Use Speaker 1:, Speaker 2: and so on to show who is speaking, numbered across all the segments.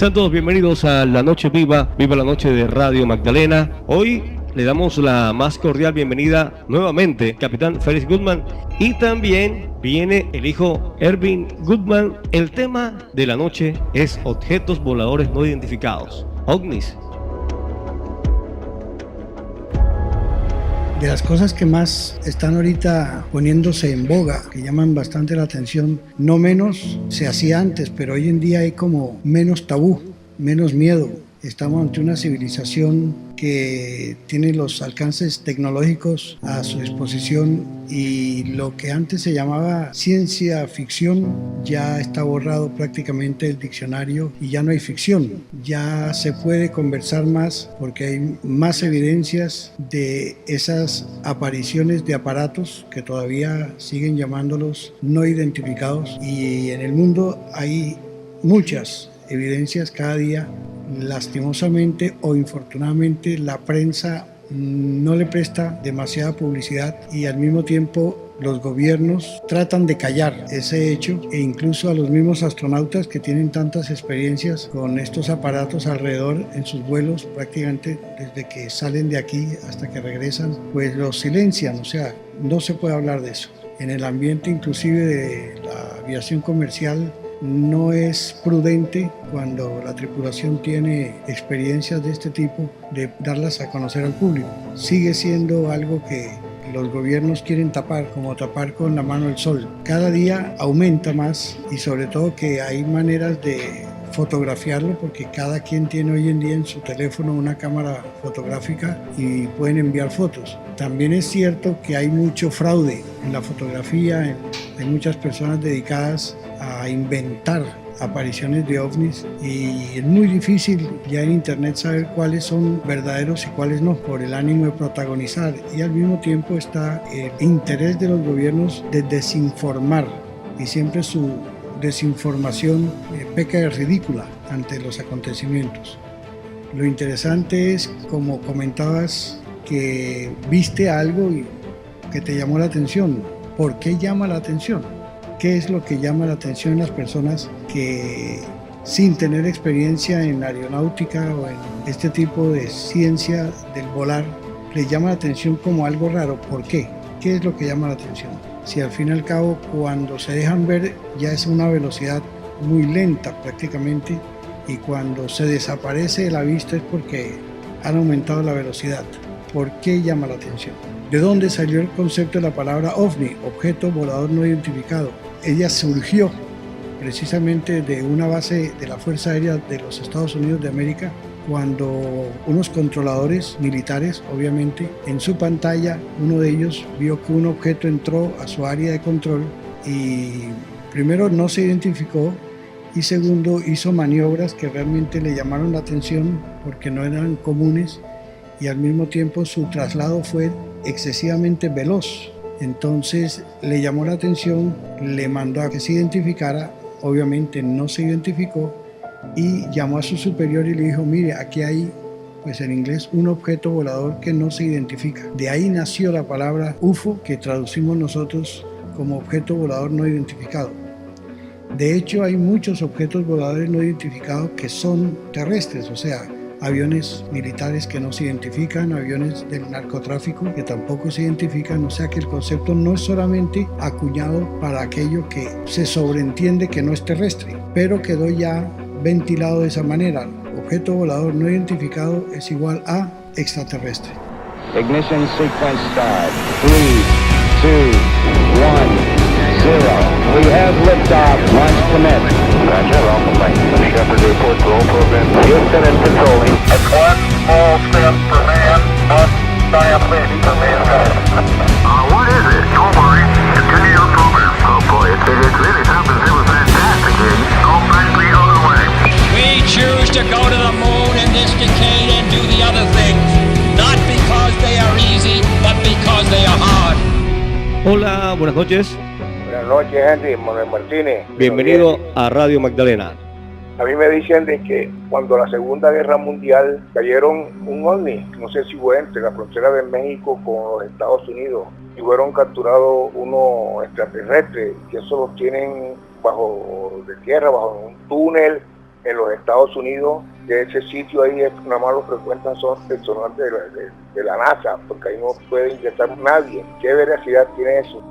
Speaker 1: Sean todos bienvenidos a La Noche Viva, Viva la Noche de Radio Magdalena. Hoy le damos la más cordial bienvenida nuevamente, capitán Félix Goodman, y también viene el hijo Ervin Goodman. El tema de la noche es objetos voladores no identificados, OVNIs.
Speaker 2: De las cosas que más están ahorita poniéndose en boga, que llaman bastante la atención, no menos se hacía antes, pero hoy en día hay como menos tabú, menos miedo. Estamos ante una civilización que tiene los alcances tecnológicos a su disposición y lo que antes se llamaba ciencia ficción ya está borrado prácticamente del diccionario y ya no hay ficción. Ya se puede conversar más porque hay más evidencias de esas apariciones de aparatos que todavía siguen llamándolos no identificados, y en el mundo hay muchas evidencias cada día. Lastimosamente o infortunadamente la prensa no le presta demasiada publicidad y al mismo tiempo los gobiernos tratan de callar ese hecho, e incluso a los mismos astronautas que tienen tantas experiencias con estos aparatos alrededor en sus vuelos, prácticamente desde que salen de aquí hasta que regresan, pues los silencian, o sea, no se puede hablar de eso. En el ambiente inclusive de la aviación comercial no es prudente, cuando la tripulación tiene experiencias de este tipo, de darlas a conocer al público. Sigue siendo algo que los gobiernos quieren tapar, como tapar con la mano el sol. Cada día aumenta más y sobre todo que hay maneras de fotografiarlo, porque cada quien tiene hoy en día en su teléfono una cámara fotográfica y pueden enviar fotos. También es cierto que hay mucho fraude en la fotografía, hay muchas personas dedicadas a inventar apariciones de ovnis y es muy difícil ya en internet saber cuáles son verdaderos y cuáles no, por el ánimo de protagonizar, y al mismo tiempo está el interés de los gobiernos de desinformar, y siempre su desinformación peca de ridícula ante los acontecimientos. Lo interesante es, como comentabas, que viste algo y que te llamó la atención. ¿Por qué llama la atención? ¿Qué es lo que llama la atención en las personas que, sin tener experiencia en aeronáutica o en este tipo de ciencia del volar, les llama la atención como algo raro? ¿Por qué? ¿Qué es lo que llama la atención? Si al fin y al cabo, cuando se dejan ver, ya es una velocidad muy lenta prácticamente, y cuando se desaparece de la vista es porque han aumentado la velocidad. ¿Por qué llama la atención? ¿De dónde salió el concepto de la palabra OVNI, objeto volador no identificado? Ella surgió precisamente de una base de la Fuerza Aérea de los Estados Unidos de América, cuando unos controladores militares, obviamente, en su pantalla, uno de ellos vio que un objeto entró a su área de control y primero no se identificó, y segundo hizo maniobras que realmente le llamaron la atención porque no eran comunes, y al mismo tiempo su traslado fue excesivamente veloz. Entonces le llamó la atención, le mandó a que se identificara, obviamente no se identificó, y llamó a su superior y le dijo: mire, aquí hay, pues en inglés, un objeto volador que no se identifica. De ahí nació la palabra UFO, que traducimos nosotros como objeto volador no identificado. De hecho, hay muchos objetos voladores no identificados que son terrestres, o sea, aviones militares que no se identifican, aviones del narcotráfico que tampoco se identifican, o sea que el concepto no es solamente acuñado para aquello que se sobreentiende que no es terrestre, pero quedó ya ventilado de esa manera. Objeto volador no identificado es igual a extraterrestre.
Speaker 3: Ignition sequence start. 3, 2, 1, 0. We have liftoff. Launch commenced.
Speaker 4: Roger, Alpha Mike. Shepard report to all programs.
Speaker 3: Houston is controlling.
Speaker 4: It's one small step for man, one giant leap for mankind. What is it? Don't worry. Continue your program. Oh boy, it really happens. It was fantastic. Go back the other way.
Speaker 5: We choose to go to the moon in this decade and do the other things, not because they are easy, but because they are hard.
Speaker 1: Hola, buenas noches.
Speaker 6: Buenas noches, Henry, Manuel Martínez.
Speaker 1: Bienvenido a Radio Magdalena.
Speaker 6: A mí me dicen de que cuando la Segunda Guerra Mundial cayeron un ovni, no sé si fue entre la frontera de México con los Estados Unidos, y fueron capturados unos extraterrestres, que eso los tienen bajo de tierra, bajo un túnel, en los Estados Unidos, de ese sitio ahí nada más lo frecuentan son personas de la NASA, porque ahí no puede ingresar nadie. ¿Qué veracidad tiene eso?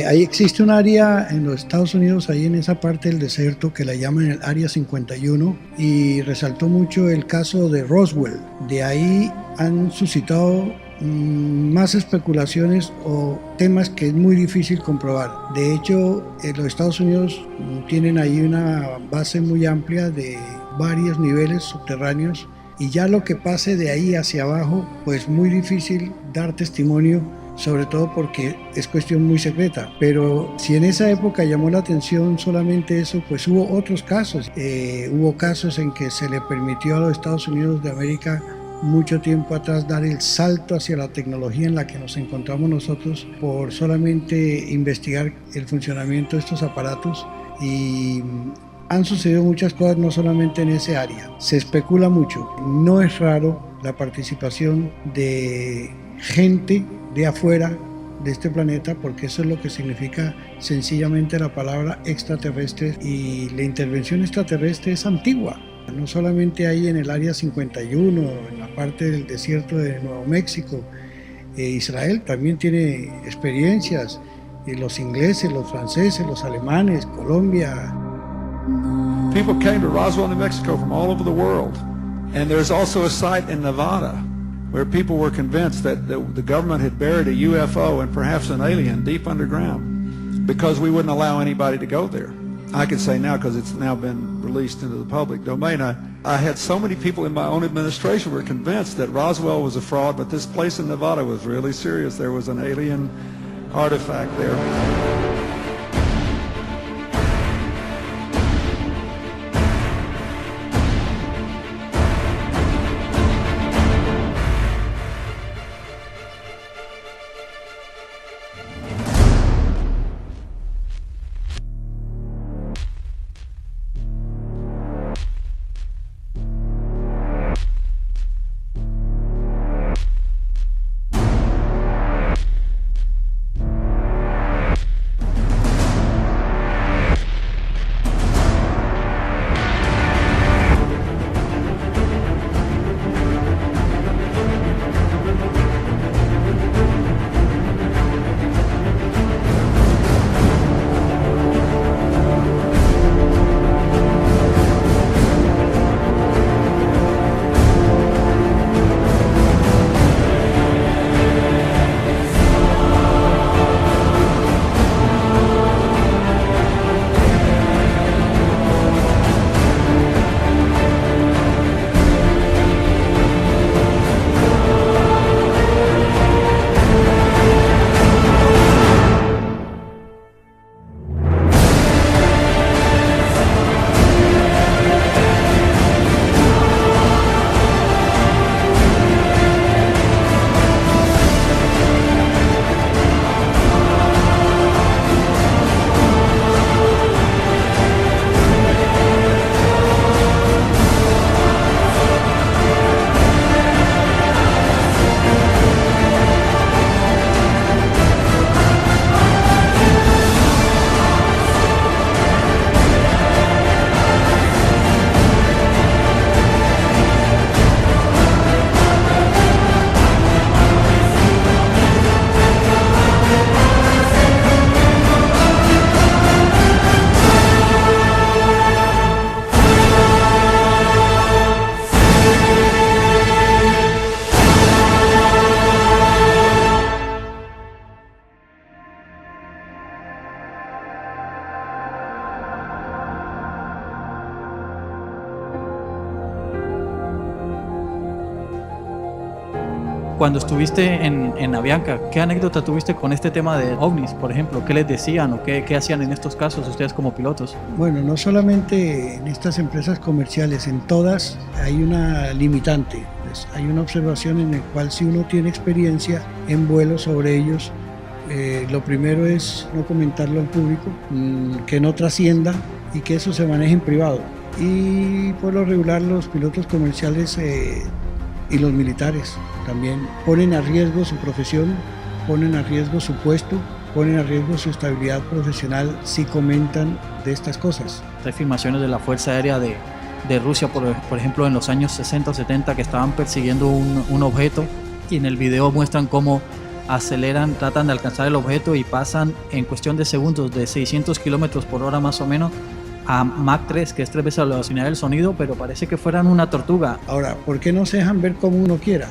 Speaker 2: Ahí existe un área en los Estados Unidos, ahí en esa parte del desierto, que la llaman el Área 51, y resaltó mucho el caso de Roswell. De ahí han suscitado más especulaciones o temas que es muy difícil comprobar. De hecho, los Estados Unidos tienen ahí una base muy amplia de varios niveles subterráneos, y ya lo que pase de ahí hacia abajo, pues muy difícil dar testimonio, sobre todo porque es cuestión muy secreta. Pero si en esa época llamó la atención solamente eso, pues hubo otros casos. Hubo casos en que se le permitió a los Estados Unidos de América mucho tiempo atrás dar el salto hacia la tecnología en la que nos encontramos nosotros por solamente investigar el funcionamiento de estos aparatos, y han sucedido muchas cosas no solamente en ese área. Se especula mucho. No es raro la participación de gente de afuera de este planeta, porque eso es lo que significa sencillamente la palabra extraterrestre, y la intervención extraterrestre es antigua. No solamente hay en el Área 51, en la parte del desierto de Nuevo México. Israel también tiene experiencias, los ingleses, los franceses, los alemanes, Colombia.
Speaker 7: People came to Roswell, New Mexico from all over the world. And there's also a site in Nevada where people were convinced that the government had buried a UFO and perhaps an alien deep underground because we wouldn't allow anybody to go there. I can say now because it's now been released into the public domain. I had so many people in my own administration were convinced that Roswell was a fraud, but this place in Nevada was really serious. There was an alien artifact there.
Speaker 8: Cuando estuviste en Avianca, ¿qué anécdota tuviste con este tema de ovnis, por ejemplo? ¿Qué les decían o qué hacían en estos casos ustedes como pilotos?
Speaker 2: Bueno, no solamente en estas empresas comerciales, en todas hay una limitante. Pues hay una observación en la cual si uno tiene experiencia en vuelo sobre ellos, lo primero es no comentarlo al público, que no trascienda y que eso se maneje en privado. Y por lo regular los pilotos comerciales y los militares también ponen a riesgo su profesión, ponen a riesgo su puesto, ponen a riesgo su estabilidad profesional si comentan de estas cosas.
Speaker 8: Hay filmaciones de la Fuerza Aérea de de Rusia, por ejemplo, en los años 60 o 70, que estaban persiguiendo un objeto, y en el video muestran cómo aceleran, tratan de alcanzar el objeto y pasan en cuestión de segundos de 600 kilómetros por hora más o menos a Mach 3, que es 3 veces la velocidad del sonido, pero parece que fueran una tortuga.
Speaker 2: Ahora, ¿por qué no se dejan ver como uno quiera?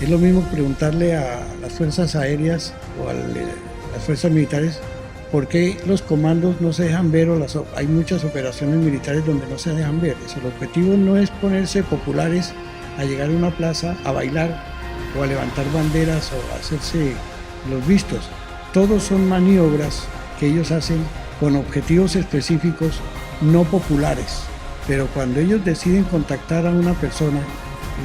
Speaker 2: Es lo mismo preguntarle a las fuerzas aéreas o a las fuerzas militares por qué los comandos no se dejan ver, o hay muchas operaciones militares donde no se dejan ver. El objetivo no es ponerse populares a llegar a una plaza a bailar o a levantar banderas o a hacerse los vistos. Todos son maniobras que ellos hacen con objetivos específicos, no populares. Pero cuando ellos deciden contactar a una persona,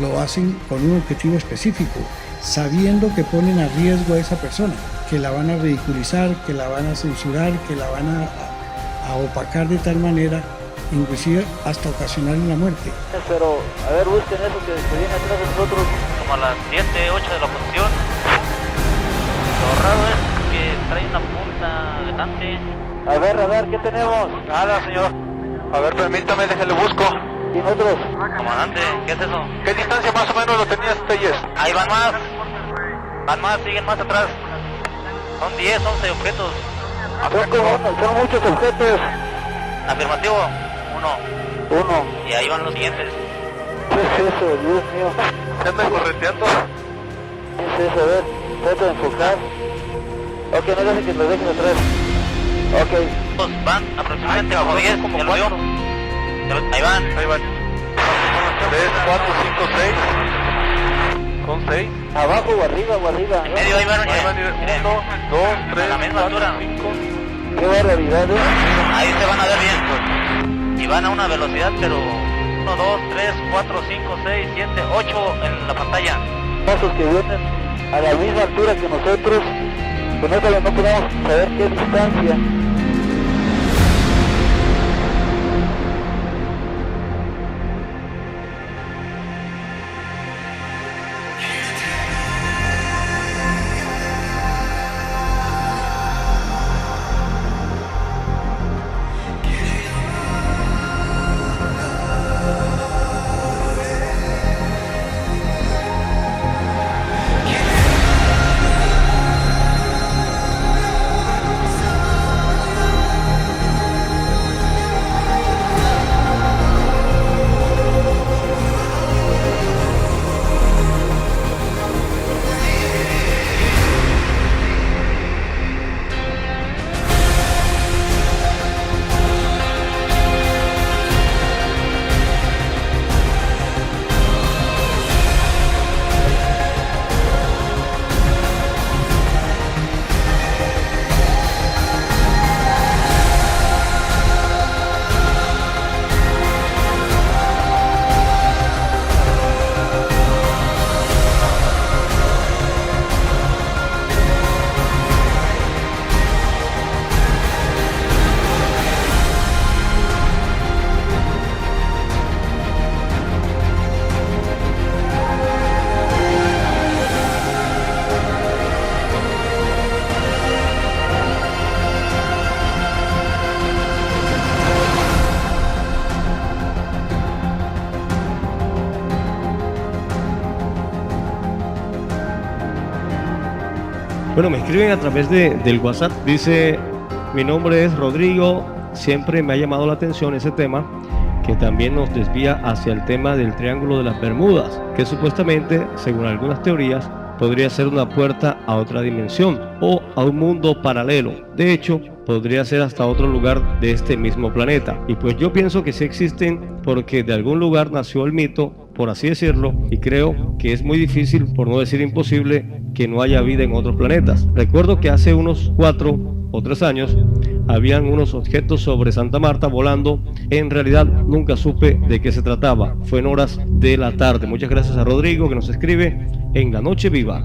Speaker 2: lo hacen con un objetivo específico, sabiendo que ponen a riesgo a esa persona, que la van a ridiculizar, que la van a censurar, que la van a opacar de tal manera, inclusive hasta ocasionarle la muerte.
Speaker 9: Pero, a ver, busquen eso que viene atrás de nosotros. Como a las 7, 8 de la posición. Lo raro es que trae una punta delante. A ver, ¿qué tenemos? Nada, señor.
Speaker 10: A ver, permítame, déjale busco.
Speaker 9: ¿Y nosotros? Comandante, ¿qué es eso?
Speaker 10: ¿Qué distancia más o menos lo tenías, Telles?
Speaker 9: Ahí van más, siguen más atrás. Son 10, 11 objetos. Son muchos objetos. Afirmativo, uno. Y ahí van los siguientes. ¿Qué es eso, Dios mío?
Speaker 10: ¿Se andan correteando?
Speaker 9: ¿Qué es eso? A ver, trata de enfocar. Ok, no dejen que lo dejen atrás. Ok. Van aproximadamente bajo 10, como ¿ya lo vio? Ahí van.
Speaker 10: 3, 4, 5, 6. Son 6.
Speaker 9: ¿Abajo o arriba? En medio ahí van.
Speaker 10: 1, 2, 3, 4, 5.
Speaker 9: Qué barbaridad, ¿eh? Ahí se van a ver bien. Y van a una velocidad, pero 1, 2, 3, 4, 5, 6, 7, 8 en la pantalla. Pasos que vienen a la misma altura que nosotros. Con eso no podemos saber qué distancia.
Speaker 1: Bueno, me escriben a través del WhatsApp. Dice: mi nombre es Rodrigo. Siempre me ha llamado la atención ese tema, que también nos desvía hacia el tema del Triángulo de las Bermudas, que supuestamente, según algunas teorías, podría ser una puerta a otra dimensión o a un mundo paralelo. De hecho, podría ser hasta otro lugar de este mismo planeta. Y pues yo pienso que sí existen, porque de algún lugar nació el mito, por así decirlo, y creo que es muy difícil, por no decir imposible, que no haya vida en otros planetas. Recuerdo que hace unos 4 o 3 años habían unos objetos sobre Santa Marta volando. En realidad nunca supe de qué se trataba. Fue en horas de la tarde. Muchas gracias a Rodrigo, que nos escribe en La Noche Viva.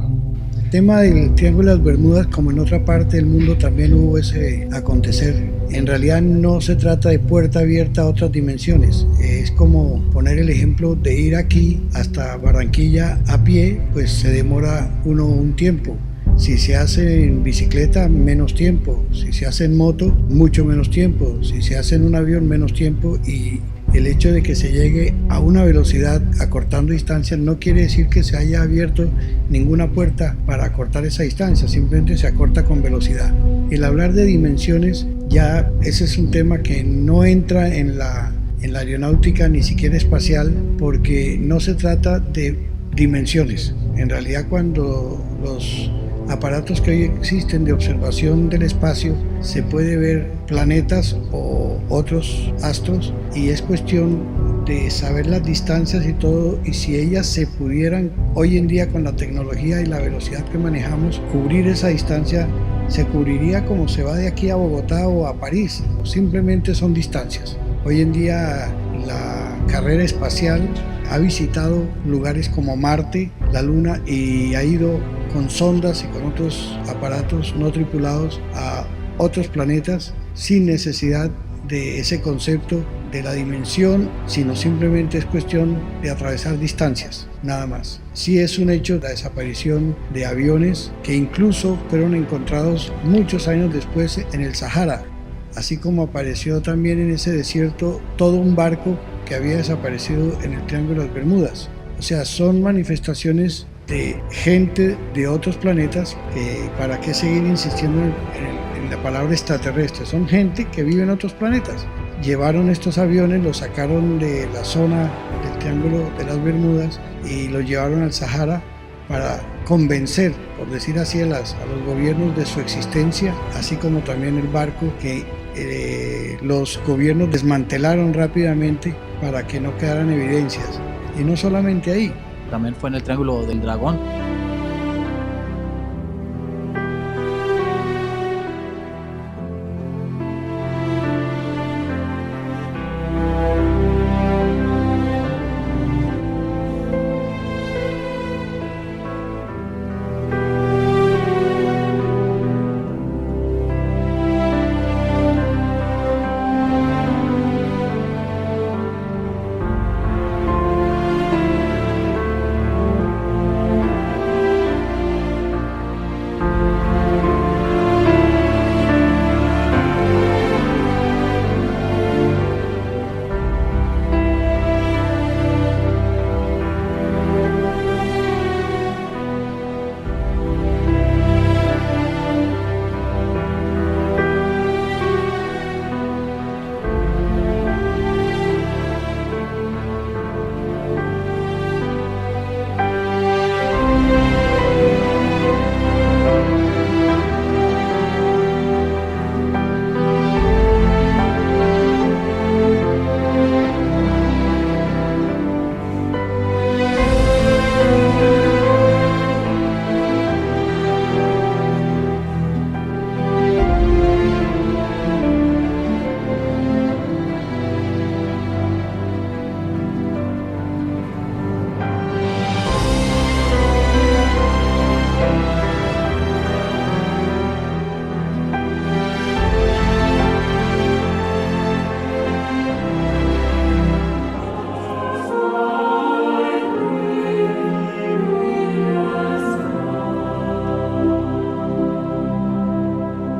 Speaker 2: El tema del Triángulo de las Bermudas, como en otra parte del mundo también hubo ese acontecer. En realidad no se trata de puerta abierta a otras dimensiones. Es como poner el ejemplo de ir aquí hasta Barranquilla a pie, pues se demora uno un tiempo. Si se hace en bicicleta, menos tiempo. Si se hace en moto, mucho menos tiempo. Si se hace en un avión, menos tiempo. Y El hecho de que se llegue a una velocidad acortando distancias no quiere decir que se haya abierto ninguna puerta para acortar esa distancia, simplemente se acorta con velocidad. El hablar de dimensiones, ya ese es un tema que no entra en la aeronáutica ni siquiera espacial, porque no se trata de dimensiones. En realidad, cuando los aparatos que hoy existen de observación del espacio, se puede ver planetas o otros astros, y es cuestión de saber las distancias y todo, y si ellas se pudieran hoy en día con la tecnología y la velocidad que manejamos cubrir esa distancia, se cubriría como se va de aquí a Bogotá o a París. Simplemente son distancias. Hoy en día la carrera espacial ha visitado lugares como Marte, la Luna, y ha ido con sondas y con otros aparatos no tripulados a otros planetas sin necesidad de ese concepto de la dimensión, sino simplemente es cuestión de atravesar distancias, nada más. Sí es un hecho la desaparición de aviones que incluso fueron encontrados muchos años después en el Sahara, así como apareció también en ese desierto todo un barco que había desaparecido en el Triángulo de las Bermudas. O sea, son manifestaciones de gente de otros planetas, que para qué seguir insistiendo en la palabra extraterrestre, son gente que vive en otros planetas. Llevaron estos aviones, los sacaron de la zona del Triángulo de las Bermudas y los llevaron al Sahara para convencer, por decir así, a los gobiernos de su existencia, así como también el barco que los gobiernos desmantelaron rápidamente para que no quedaran evidencias. Y no solamente ahí.
Speaker 8: También fue en el Triángulo del Dragón.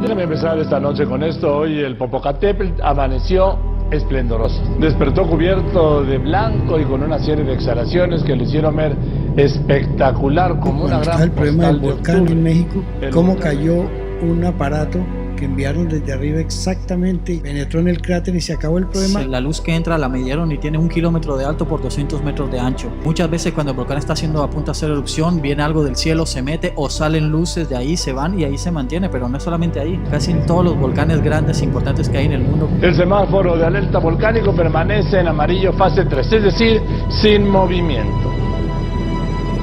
Speaker 11: Déjame empezar esta noche con esto. Hoy el Popocatépetl amaneció esplendoroso. Despertó cubierto de blanco y con una serie de exhalaciones que lo hicieron ver espectacular, como una gran
Speaker 2: postal. El problema del volcán
Speaker 11: de
Speaker 2: en México, cómo cayó un aparato que enviaron desde arriba exactamente, penetró en el cráter y se acabó el problema.
Speaker 8: La luz que entra la midieron y tiene 1 kilómetro de alto por 200 metros de ancho. Muchas veces cuando el volcán está haciendo a punto de hacer erupción, viene algo del cielo, se mete o salen luces de ahí, se van y ahí se mantiene, pero no es solamente ahí. Casi en todos los volcanes grandes e importantes que hay en el mundo.
Speaker 11: El semáforo de alerta volcánico permanece en amarillo fase 3, es decir, sin movimiento.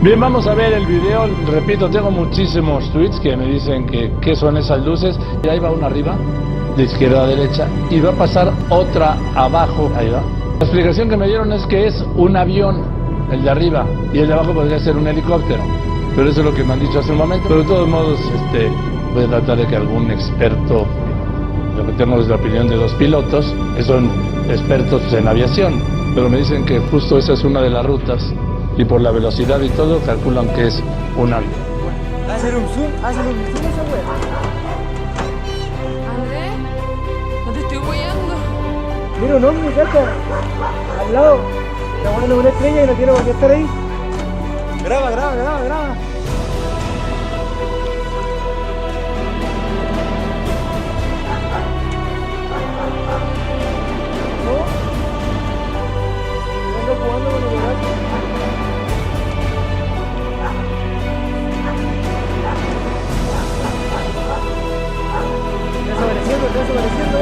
Speaker 11: Bien, vamos a ver el video. Repito, tengo muchísimos tweets que me dicen que qué son esas luces. Y ahí va una arriba, de izquierda a derecha, y va a pasar otra abajo. Ahí va. La explicación que me dieron es que es un avión, el de arriba, y el de abajo podría ser un helicóptero. Pero eso es lo que me han dicho hace un momento. Pero de todos modos, voy a tratar de que algún experto, lo que tenemos es la opinión de los pilotos, que son expertos en aviación, pero me dicen que justo esa es una de las rutas. Y por la velocidad y todo, calculan que es un avión.
Speaker 12: Hacer un zoom esa wea.
Speaker 13: Andrés, no te estoy hueando.
Speaker 12: Mira un ovni cerca, al lado. Está volando una estrella y no tiene por qué estar ahí. Graba, graba, graba, graba. Jugando con el Irak. Está desapareciendo.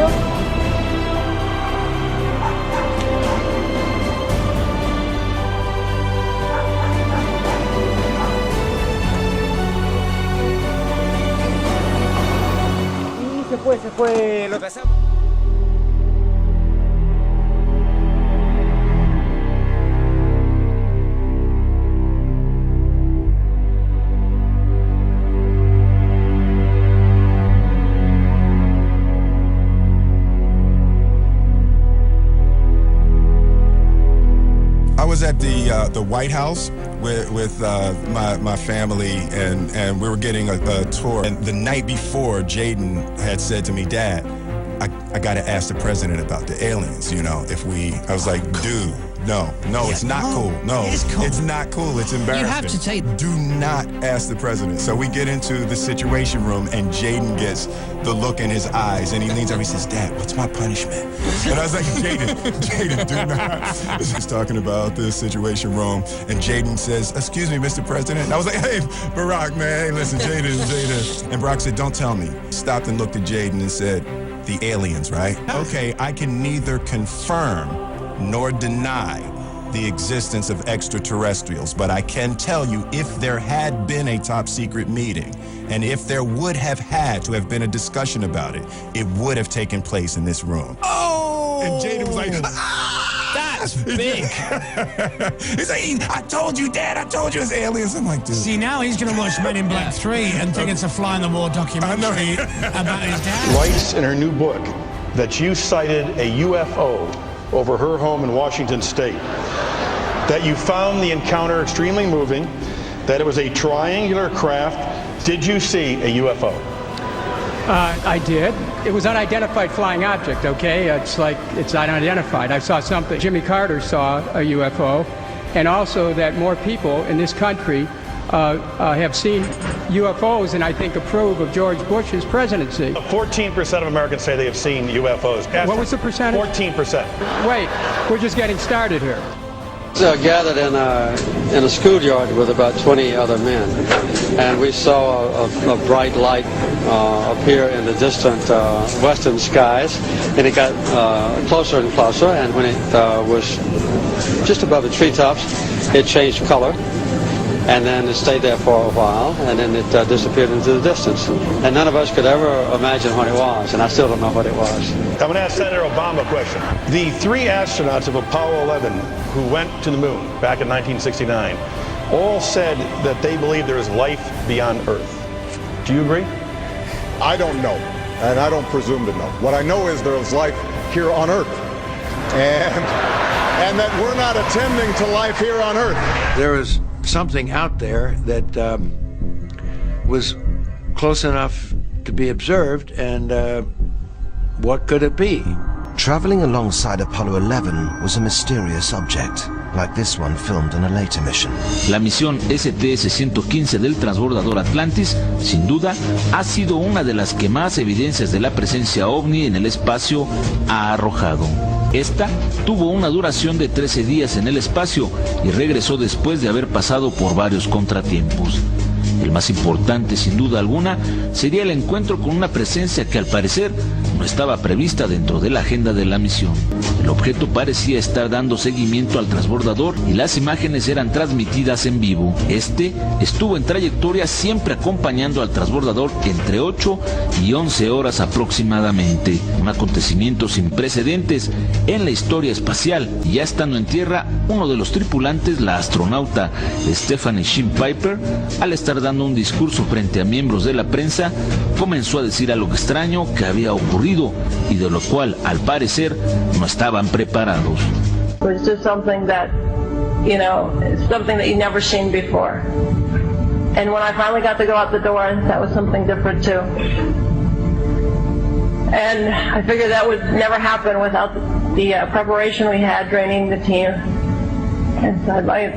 Speaker 12: Y se fue, lo cazamos.
Speaker 13: I was at the White House with my family, and we were getting a tour. And the night before, Jaden had said to me, "Dad, I got to ask the president about the aliens. You know, I was like, dude, no, it's not cool. No, it's not cool. It's embarrassing.
Speaker 14: You have to take.
Speaker 13: Do not ask the president." So we get into the Situation Room, and Jaden gets the look in his eyes, and he leans over. He says, "Dad, what's my punishment?" And I was like, Jaden, do not. He's talking about the Situation Room, and Jaden says, "Excuse me, Mr. President." And I was like, "Hey, Barack, man, hey, listen, Jaden. And Barack said, "Don't tell me." Stopped and looked at Jaden and said, "The aliens, right? Okay, I can neither confirm nor deny the existence of extraterrestrials, but I can tell you, if there had been a top secret meeting, and if there would have had to have been a discussion about it, it would have taken place in this room."
Speaker 14: Oh!
Speaker 13: And Jaden was like,
Speaker 14: That's big.
Speaker 13: He's like, "I told you, Dad, I told you it's aliens." I'm like, dude.
Speaker 14: See, now he's going to watch Men in Black 3 and think it's a fly on the wall documentary about his dad.
Speaker 15: Writes in her new book that you cited a UFO over her home in Washington State, that you found the encounter extremely moving, that it was a triangular craft. Did you see a UFO?
Speaker 16: I did. It was unidentified flying object, okay? It's like, it's unidentified. I saw something. Jimmy Carter saw a UFO, and also that more people in this country have seen UFOs and I think approve of George Bush's presidency.
Speaker 15: 14% of Americans say they have seen UFOs.
Speaker 16: What was the percentage?
Speaker 15: 14%.
Speaker 16: Wait, we're just getting started here.
Speaker 17: Gathered in a schoolyard with about 20 other men, and we saw a bright light appear in the distant western skies, and it got closer and closer, and when it was just above the treetops, it changed color, and then it stayed there for a while, and then it disappeared into the distance. And none of us could ever imagine what it was, and I still don't know what it was.
Speaker 15: I'm going to ask Senator Obama a question. The 3 astronauts of Apollo 11 who went to the moon back in 1969 all said that they believe there is life beyond Earth. Do you agree?
Speaker 18: I don't know, and I don't presume to know. What I know is there is life here on Earth, and that we're not attending to life here on Earth.
Speaker 19: There is something out there that was close enough to be observed, and what could it be?
Speaker 20: Traveling alongside Apollo 11 was a mysterious object, like this one filmed on a later mission.
Speaker 21: La misión STS-115 del transbordador Atlantis, sin duda, ha sido una de las que más evidencias de la presencia ovni en el espacio ha arrojado. Esta tuvo una duración de 13 días en el espacio y regresó después de haber pasado por varios contratiempos. El más importante, sin duda alguna, sería el encuentro con una presencia que al parecer no estaba prevista dentro de la agenda de la misión. El objeto parecía estar dando seguimiento al transbordador y las imágenes eran transmitidas en vivo. Este estuvo en trayectoria siempre acompañando al transbordador entre 8 y 11 horas aproximadamente. Un acontecimiento sin precedentes en la historia espacial. Y ya estando en tierra, uno de los tripulantes, la astronauta Stephanie Sheen Piper, al estar dando un discurso frente a miembros de la prensa, comenzó a decir algo extraño que había ocurrido y de lo cual, al parecer, no estaban preparados.
Speaker 22: It was just something that, you know, something that you'd never seen before. And when I finally got to go out the door, that was something different too. And I figured that would never happen without the preparation we had training the team inside life.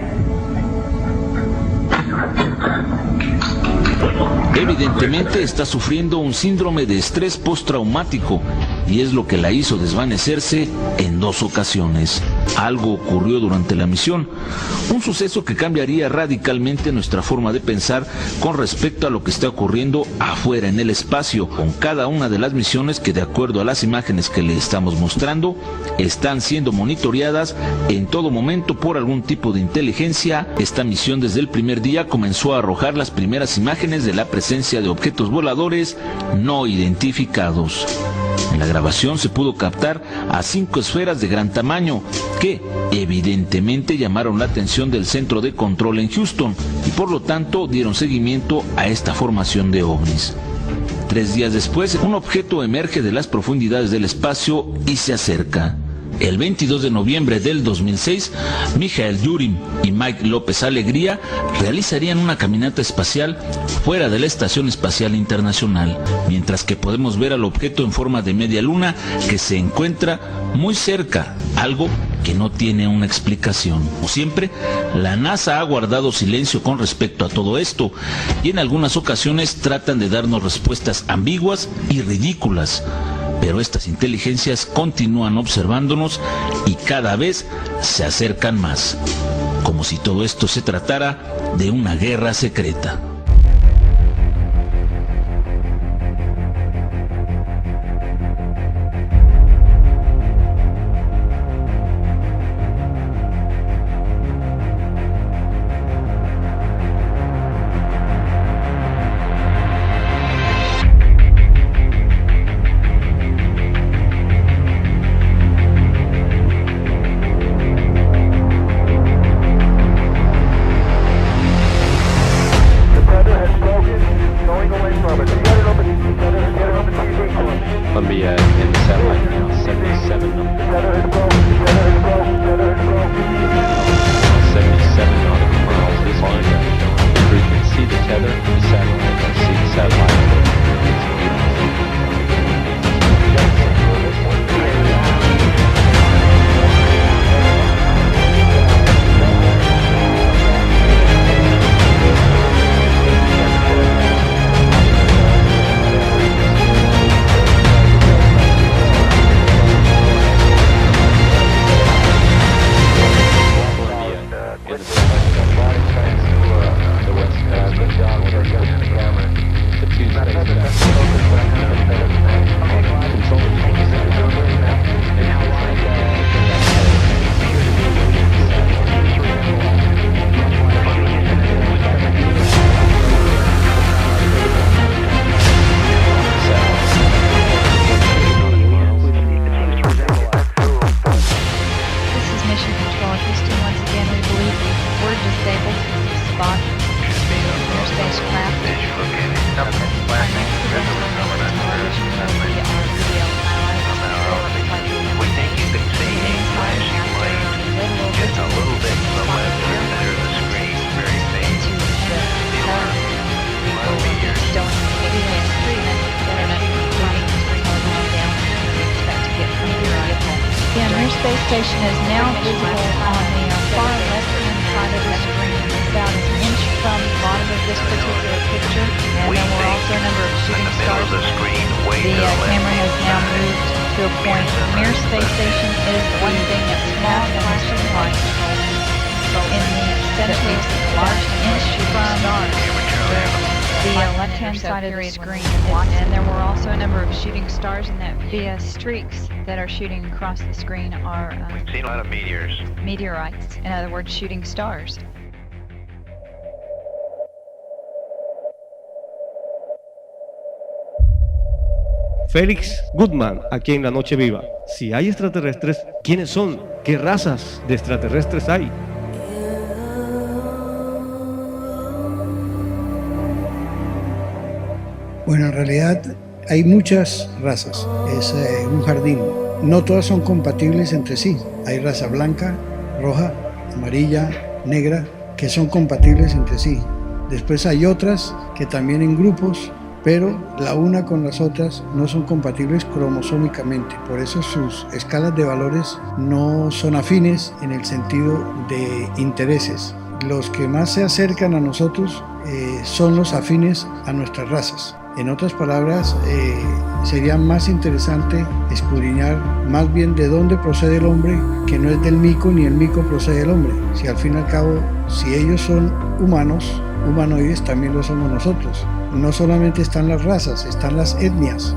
Speaker 21: Evidentemente está sufriendo un síndrome de estrés postraumático y es lo que la hizo desvanecerse en 2 ocasiones. Algo ocurrió durante la misión, un suceso que cambiaría radicalmente nuestra forma de pensar con respecto a lo que está ocurriendo afuera en el espacio, con cada una de las misiones que, de acuerdo a las imágenes que le estamos mostrando, están siendo monitoreadas en todo momento por algún tipo de inteligencia. Esta misión desde el primer día comenzó a arrojar las primeras imágenes de la presencia de objetos voladores no identificados. En la grabación se pudo captar a 5 esferas de gran tamaño que evidentemente llamaron la atención del centro de control en Houston y por lo tanto dieron seguimiento a esta formación de ovnis. 3 días después, un objeto emerge de las profundidades del espacio y se acerca. El 22 de noviembre del 2006, Mijael Yurim y Mike López Alegría realizarían una caminata espacial fuera de la Estación Espacial Internacional, mientras que podemos ver al objeto en forma de media luna que se encuentra muy cerca, algo que no tiene una explicación. Como siempre, la NASA ha guardado silencio con respecto a todo esto y en algunas ocasiones tratan de darnos respuestas ambiguas y ridículas. Pero estas inteligencias continúan observándonos y cada vez se acercan más, como si todo esto se tratara de una guerra secreta.
Speaker 3: Space Station is now visible on the far left-hand side of the screen, about an inch from the bottom of this particular picture, and there were also a number of shooting stars. The camera has now moved to a point. Mir Space Station is one thing that's small flashing light. In the center, large inch from the left-hand side of the screen, and there were also a number of shooting stars in that view. The streaks that are shooting across the screen are
Speaker 4: we've seen a lot of meteors.
Speaker 3: Meteorites, in other words, shooting stars.
Speaker 1: Félix Goodman, aquí en La Noche Viva. Si hay extraterrestres, ¿quiénes son? ¿Qué razas de extraterrestres hay?
Speaker 2: Bueno, en realidad hay muchas razas, es un jardín. No todas son compatibles entre sí. Hay raza blanca, roja, amarilla, negra, que son compatibles entre sí. Después hay otras que también en grupos pero la una con las otras no son compatibles cromosómicamente, por eso sus escalas de valores no son afines en el sentido de intereses. Los que más se acercan a nosotros son los afines a nuestras razas. En otras palabras, sería más interesante escudriñar más bien de dónde procede el hombre, que no es del mico ni el mico procede del hombre. Si al fin y al cabo, si ellos son humanos, humanoides, también lo somos nosotros. No solamente están las razas, están las etnias.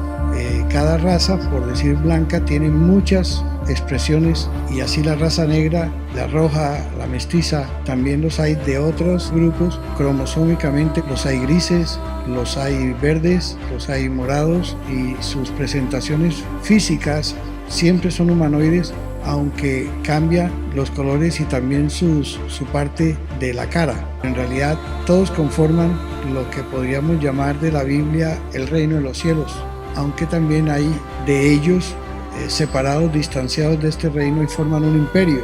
Speaker 2: Cada raza, por decir blanca, tiene muchas expresiones, y así la raza negra, la roja, la mestiza, también los hay de otros grupos. Cromosómicamente los hay grises, los hay verdes, los hay morados, y sus presentaciones físicas siempre son humanoides, aunque cambia los colores y también su parte de la cara. En realidad todos conforman lo que podríamos llamar de la Biblia el reino de los cielos, aunque también hay de ellos separados, distanciados de este reino, y forman un imperio.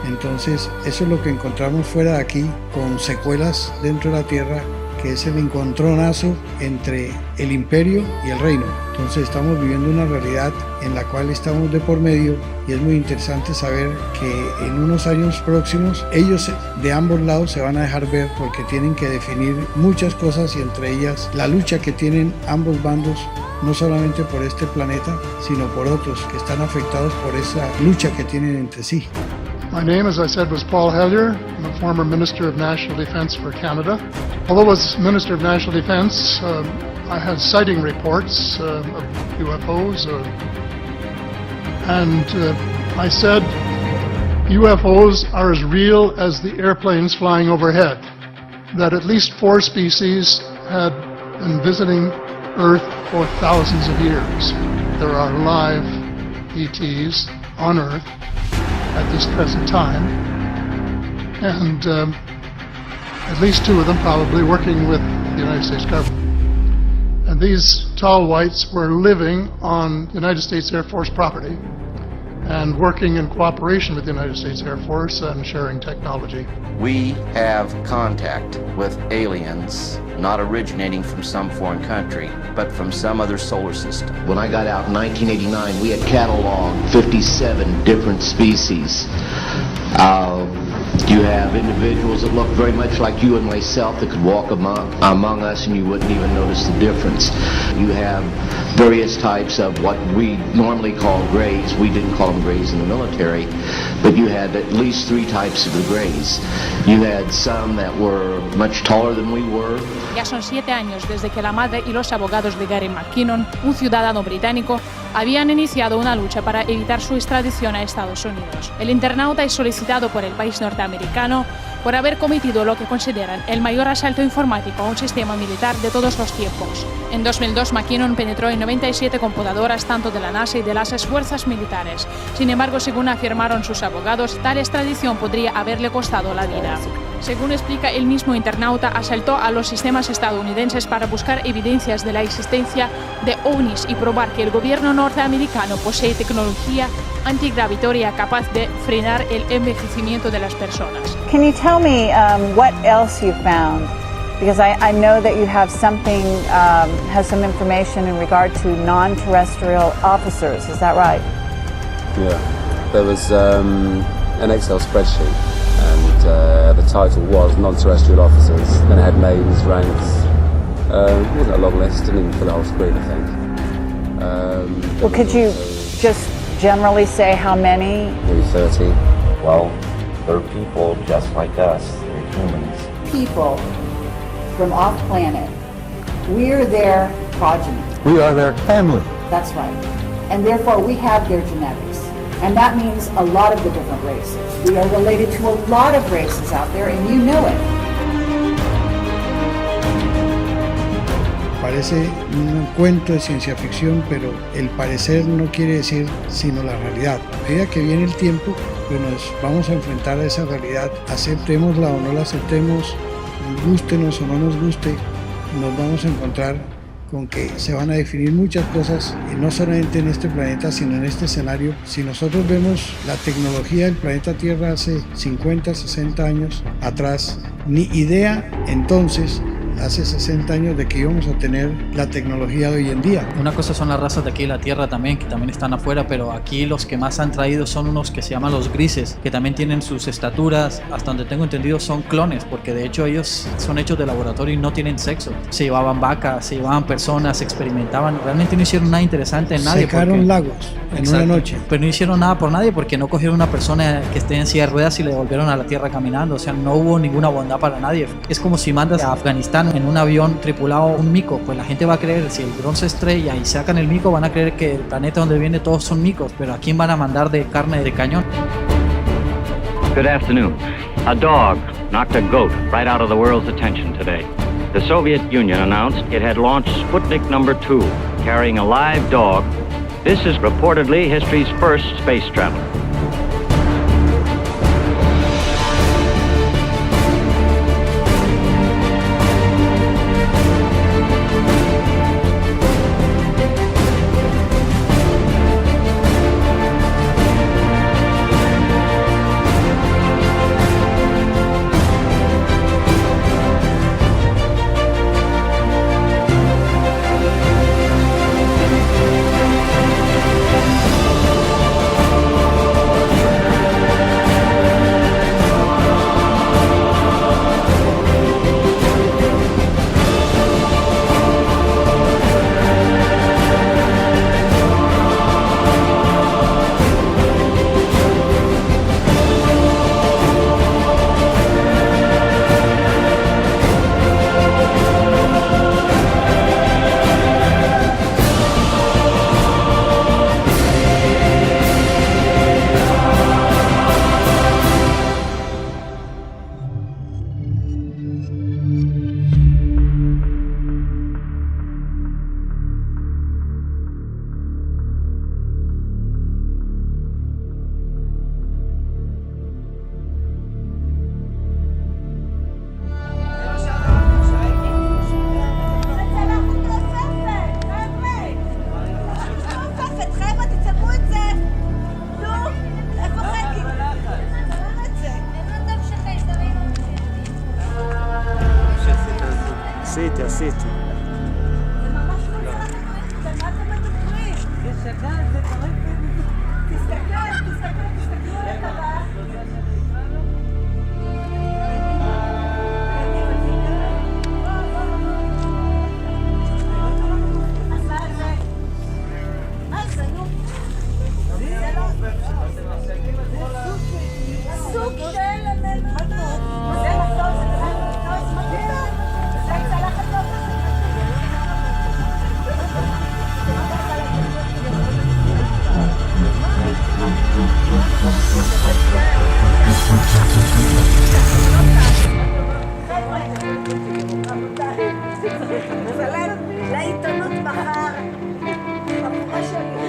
Speaker 2: Entonces eso es lo que encontramos fuera de aquí, con secuelas dentro de la tierra, que es el encontronazo entre el imperio y el reino. Entonces estamos viviendo una realidad en la cual estamos de por medio, y es muy interesante saber que en unos años próximos ellos de ambos lados se van a dejar ver, porque tienen que definir muchas cosas, y entre ellas la lucha que tienen ambos bandos, no solamente por este planeta, sino por otros que están afectados por esa lucha que tienen entre sí.
Speaker 4: My name, as I said, was Paul Hellyer. I'm a former Minister of National Defense for Canada. Although as Minister of National Defense, I had sighting reports of UFOs, and I said UFOs are as real as the airplanes flying overhead, that at least 4 species had been visiting Earth for thousands of years. There are live ETs on Earth at this present time, and at least 2 of them probably working with the United States government. And these tall whites were living on United States Air Force property and working in cooperation with the United States Air Force and sharing technology.
Speaker 5: We have contact with aliens not originating from some foreign country, but from some other solar system.
Speaker 23: When I got out in 1989, we had cataloged 57 different species. You have individuals that look very much like you and myself that could walk among us and you wouldn't even notice the difference. You have various types of what we normally call grays. We didn't call them grays in the military, but you had at least 3 types of the grays. You had some that were much taller than we were.
Speaker 24: Ya son 7 años desde que la madre y los abogados de Gary McKinnon, un ciudadano británico, habían iniciado una lucha para evitar su extradición a Estados Unidos. El internauta es solicitado por el país norteamericano por haber cometido lo que consideran el mayor asalto informático a un sistema militar de todos los tiempos. En 2002, McKinnon penetró en 97 computadoras tanto de la NASA y de las fuerzas militares. Sin embargo, según afirmaron sus abogados, tal extradición podría haberle costado la vida. Según explica el mismo internauta, asaltó a los sistemas estadounidenses para buscar evidencias de la existencia de ovnis y probar que el gobierno norteamericano posee tecnología antigravitoria capaz de frenar el envejecimiento de las personas.
Speaker 3: Can you tell me what else you found? Because I know that you have something, has some information in regard to non-terrestrial officers. Is that right?
Speaker 25: Yeah, there was an Excel spreadsheet, and the title was non-terrestrial officers. Then it had names, ranks. It wasn't a long list, didn't even fill the whole screen, I think.
Speaker 3: Well, could you just generally say how many?
Speaker 25: Maybe 30.
Speaker 26: Well, they're people just like us. They're humans.
Speaker 27: People from off planet. We're their progeny.
Speaker 25: We are their family.
Speaker 27: That's right. And therefore we have their genetics. And that means a lot of the different races. We are related to a lot of races out there, and you know it.
Speaker 2: Parece un cuento de ciencia ficción, pero el parecer no quiere decir sino la realidad. A medida que viene el tiempo, pues nos vamos a enfrentar a esa realidad, aceptémosla o no la aceptemos, gústenos o no nos guste, nos vamos a encontrar con que se van a definir muchas cosas, y no solamente en este planeta, sino en este escenario. Si nosotros vemos la tecnología del planeta Tierra hace 50, 60 años atrás, ni idea entonces hace 60 años de que íbamos a tener la tecnología de hoy en día.
Speaker 6: Una cosa son las razas de aquí de la Tierra también, que también están afuera, pero aquí los que más han traído son unos que se llaman los grises, que también tienen sus estaturas, hasta donde tengo entendido son clones, porque de hecho ellos son hechos de laboratorio y no tienen sexo. Se llevaban vacas, se llevaban personas, se experimentaban, realmente no hicieron nada interesante en nadie.
Speaker 2: Secaron lagos en una noche.
Speaker 6: Pero no hicieron nada por nadie porque no cogieron una persona que esté en silla de ruedas y le devolvieron a la Tierra caminando, o sea, no hubo ninguna bondad para nadie. Es como si mandas a Afganistán en un avión tripulado un mico, pues la gente va a creer, si el dron se estrella y sacan el mico, van a creer que el planeta donde viene todos son micos, pero ¿a quién van a mandar de carne de cañón?
Speaker 7: Good afternoon. A dog knocked a goat right out of the world's attention today. The Soviet Union announced it had launched Sputnik number 2, carrying a live dog. This is reportedly history's first space traveler.
Speaker 8: עשיתי.
Speaker 9: לעיתונות מחר, בחורה שלי.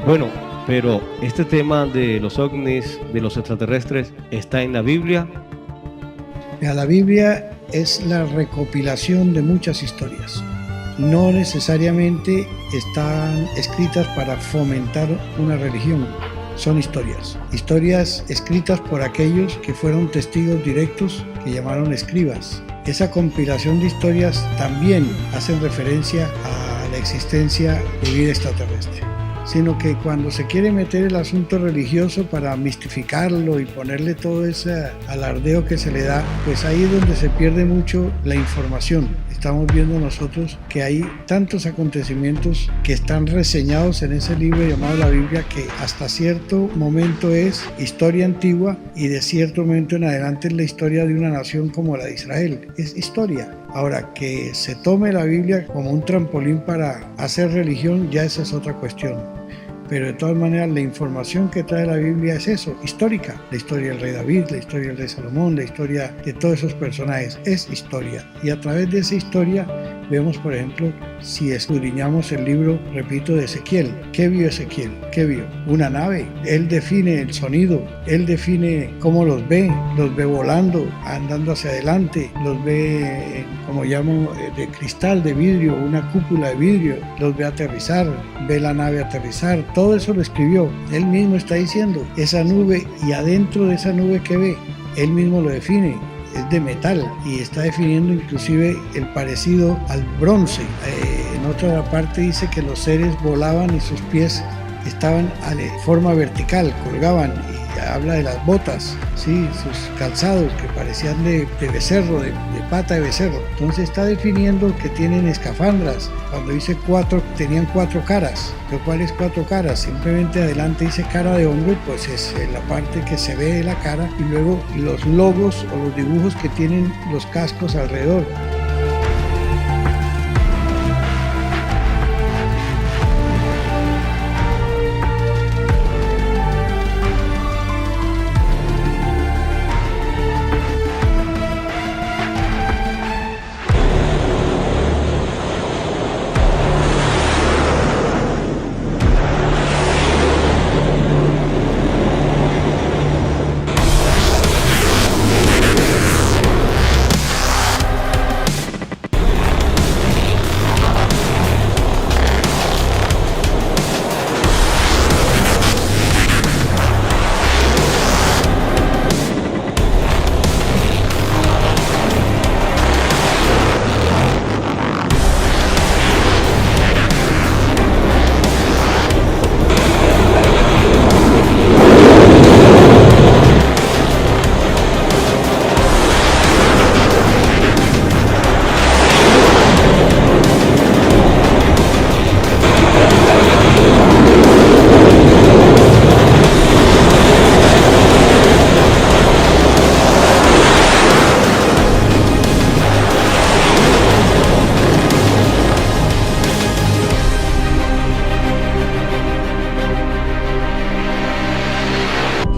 Speaker 1: Bueno, pero este tema de los ovnis, de los extraterrestres, ¿está en la Biblia?
Speaker 2: La Biblia es la recopilación de muchas historias. No necesariamente están escritas para fomentar una religión. Son historias escritas por aquellos que fueron testigos directos, que llamaron escribas. Esa compilación de historias también hacen referencia a la existencia de vida extraterrestre. Sino que cuando se quiere meter el asunto religioso para mistificarlo y ponerle todo ese alardeo que se le da, pues ahí es donde se pierde mucho la información. Estamos viendo nosotros que hay tantos acontecimientos que están reseñados en ese libro llamado la Biblia, que hasta cierto momento es historia antigua y de cierto momento en adelante es la historia de una nación como la de Israel. Es historia. Ahora, que se tome la Biblia como un trampolín para hacer religión, ya esa es otra cuestión. Pero de todas maneras la información que trae la Biblia es eso, histórica. La historia del rey David, la historia del rey Salomón, la historia de todos esos personajes, es historia. Y a través de esa historia vemos, por ejemplo, si escudriñamos el libro, repito, de Ezequiel. ¿Qué vio Ezequiel? ¿Qué vio? Una nave. Él define el sonido, él define cómo los ve volando, andando hacia adelante, los ve, como llamo, de cristal, de vidrio, una cúpula de vidrio, los ve aterrizar, ve la nave aterrizar. Todo eso lo escribió. Él mismo está diciendo esa nube, y adentro de esa nube que ve, él mismo lo define. Es de metal y está definiendo inclusive el parecido al bronce. En otra parte dice que los seres volaban y sus pies estaban de forma vertical, colgaban, y habla de las botas, ¿sí? Sus calzados que parecían de becerro, de pata de becerro. Entonces está definiendo que tienen escafandras. Cuando dice tenían 4 caras. ¿Pero cuáles 4 caras? Simplemente adelante dice cara de hombre, pues es la parte que se ve de la cara, y luego los logos o los dibujos que tienen los cascos alrededor.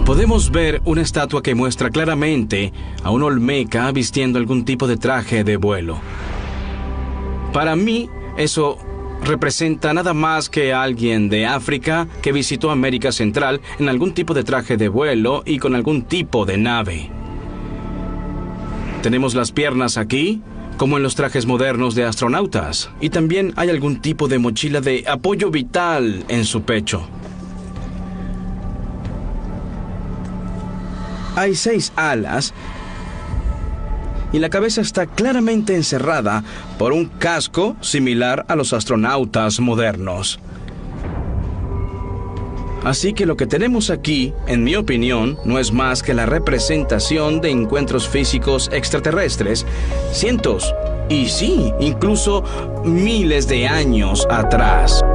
Speaker 10: Podemos ver una estatua que muestra claramente a un olmeca vistiendo algún tipo de traje de vuelo. Para mí, eso representa nada más que alguien de África que visitó América Central en algún tipo de traje de vuelo y con algún tipo de nave. Tenemos las piernas aquí, como en los trajes modernos de astronautas, y también hay algún tipo de mochila de apoyo vital en su pecho. Hay 6 alas y la cabeza está claramente encerrada por un casco similar a los astronautas modernos. Así que lo que tenemos aquí, en mi opinión, no es más que la representación de encuentros físicos extraterrestres, cientos, y sí, incluso miles de años atrás.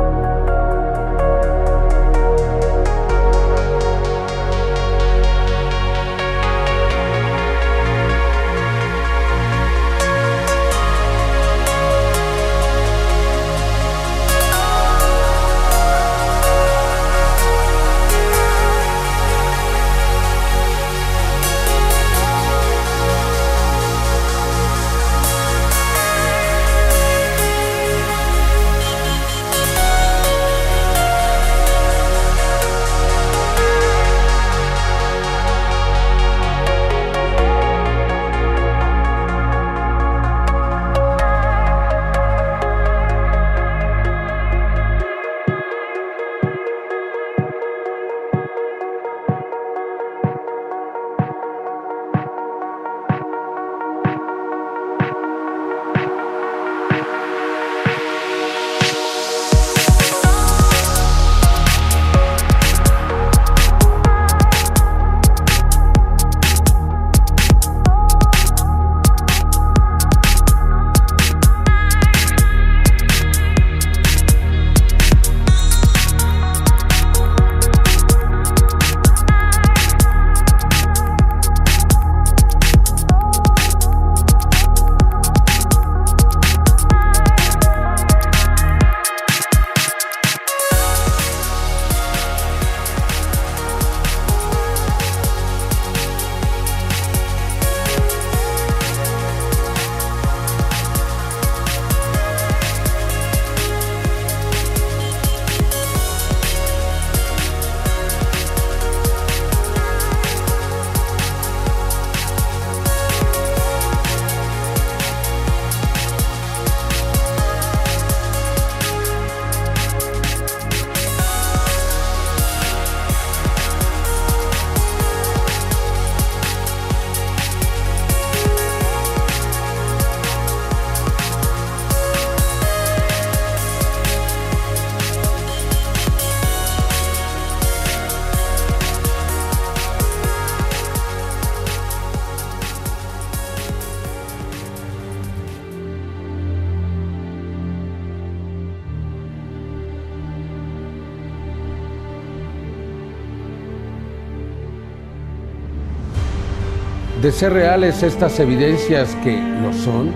Speaker 11: de ser reales estas evidencias, que lo son,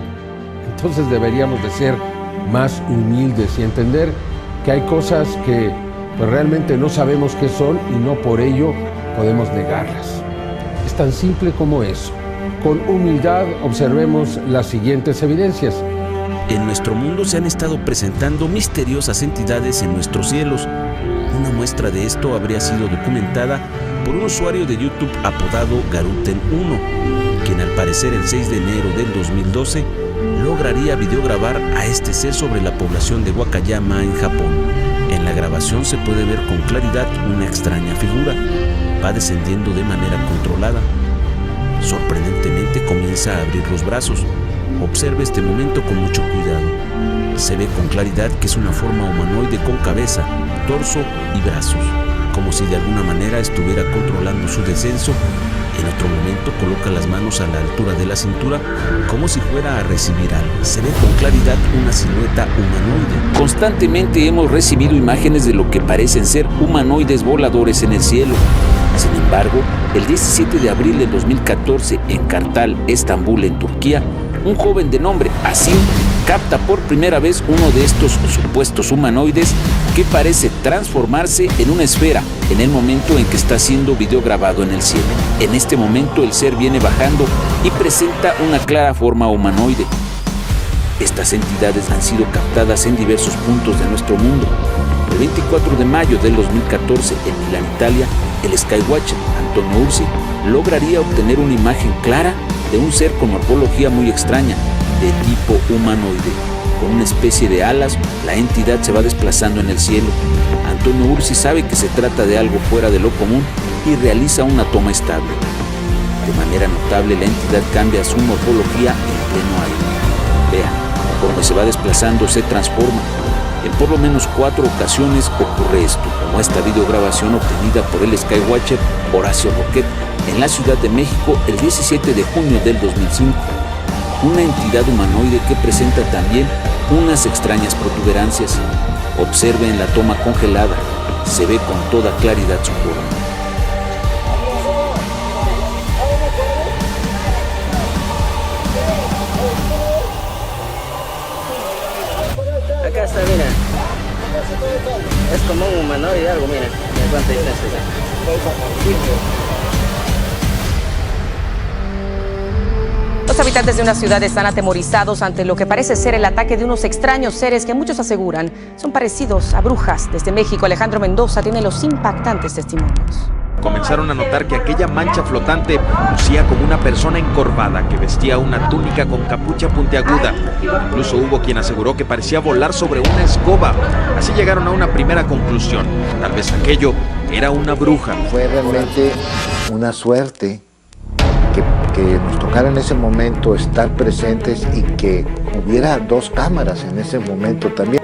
Speaker 11: entonces deberíamos de ser más humildes y entender que hay cosas que pues, realmente no sabemos qué son y no por ello podemos negarlas. Es tan simple como eso. Con humildad observemos las siguientes evidencias.
Speaker 21: En nuestro mundo se han estado presentando misteriosas entidades en nuestros cielos. Una muestra de esto habría sido documentada por un usuario de YouTube apodado Garuten1, quien al parecer el 6 de enero del 2012 lograría videograbar a este ser sobre la población de Wakayama en Japón. En la grabación se puede ver con claridad una extraña figura. Va descendiendo de manera controlada. Sorprendentemente comienza a abrir los brazos. Observe este momento con mucho cuidado. Se ve con claridad que es una forma humanoide con cabeza, torso y brazos, como si de alguna manera estuviera controlando su descenso. En otro momento coloca las manos a la altura de la cintura, como si fuera a recibir algo. Se ve con claridad una silueta humanoide. Constantemente hemos recibido imágenes de lo que parecen ser humanoides voladores en el cielo. Sin embargo, el 17 de abril de 2014, en Kartal, Estambul, en Turquía, un joven de nombre Asim capta por primera vez uno de estos supuestos humanoides que parece transformarse en una esfera en el momento en que está siendo videograbado en el cielo. En este momento el ser viene bajando y presenta una clara forma humanoide. Estas entidades han sido captadas en diversos puntos de nuestro mundo. El 24 de mayo del 2014, en Milán, Italia, el Skywatcher Antonio Ursi lograría obtener una imagen clara de un ser con morfología muy extraña, de tipo humanoide. Con una especie de alas, la entidad se va desplazando en el cielo. Antonio Ursi sabe que se trata de algo fuera de lo común y realiza una toma estable. De manera notable, la entidad cambia su morfología en pleno aire. Vean, conforme se va desplazando, se transforma. En por lo menos 4 ocasiones ocurre esto, como esta videograbación obtenida por el Skywatcher Horacio Roquet en la Ciudad de México el 17 de junio del 2005. Una entidad humanoide que presenta también unas extrañas protuberancias. Observen la toma congelada, se ve con toda claridad su forma.
Speaker 12: Acá está, mira. Es como un humanoide, algo, mira. ¿De cuánta distancia?
Speaker 13: Los habitantes de una ciudad están atemorizados ante lo que parece ser el ataque de unos extraños seres que muchos aseguran son parecidos a brujas. Desde México, Alejandro Mendoza tiene los impactantes testimonios.
Speaker 14: Comenzaron a notar que aquella mancha flotante lucía como una persona encorvada que vestía una túnica con capucha puntiaguda. Incluso hubo quien aseguró que parecía volar sobre una escoba. Así llegaron a una primera conclusión. Tal vez aquello era una bruja.
Speaker 15: Fue realmente una suerte que nos tocara en ese momento estar presentes y que hubiera 2 cámaras en ese momento también.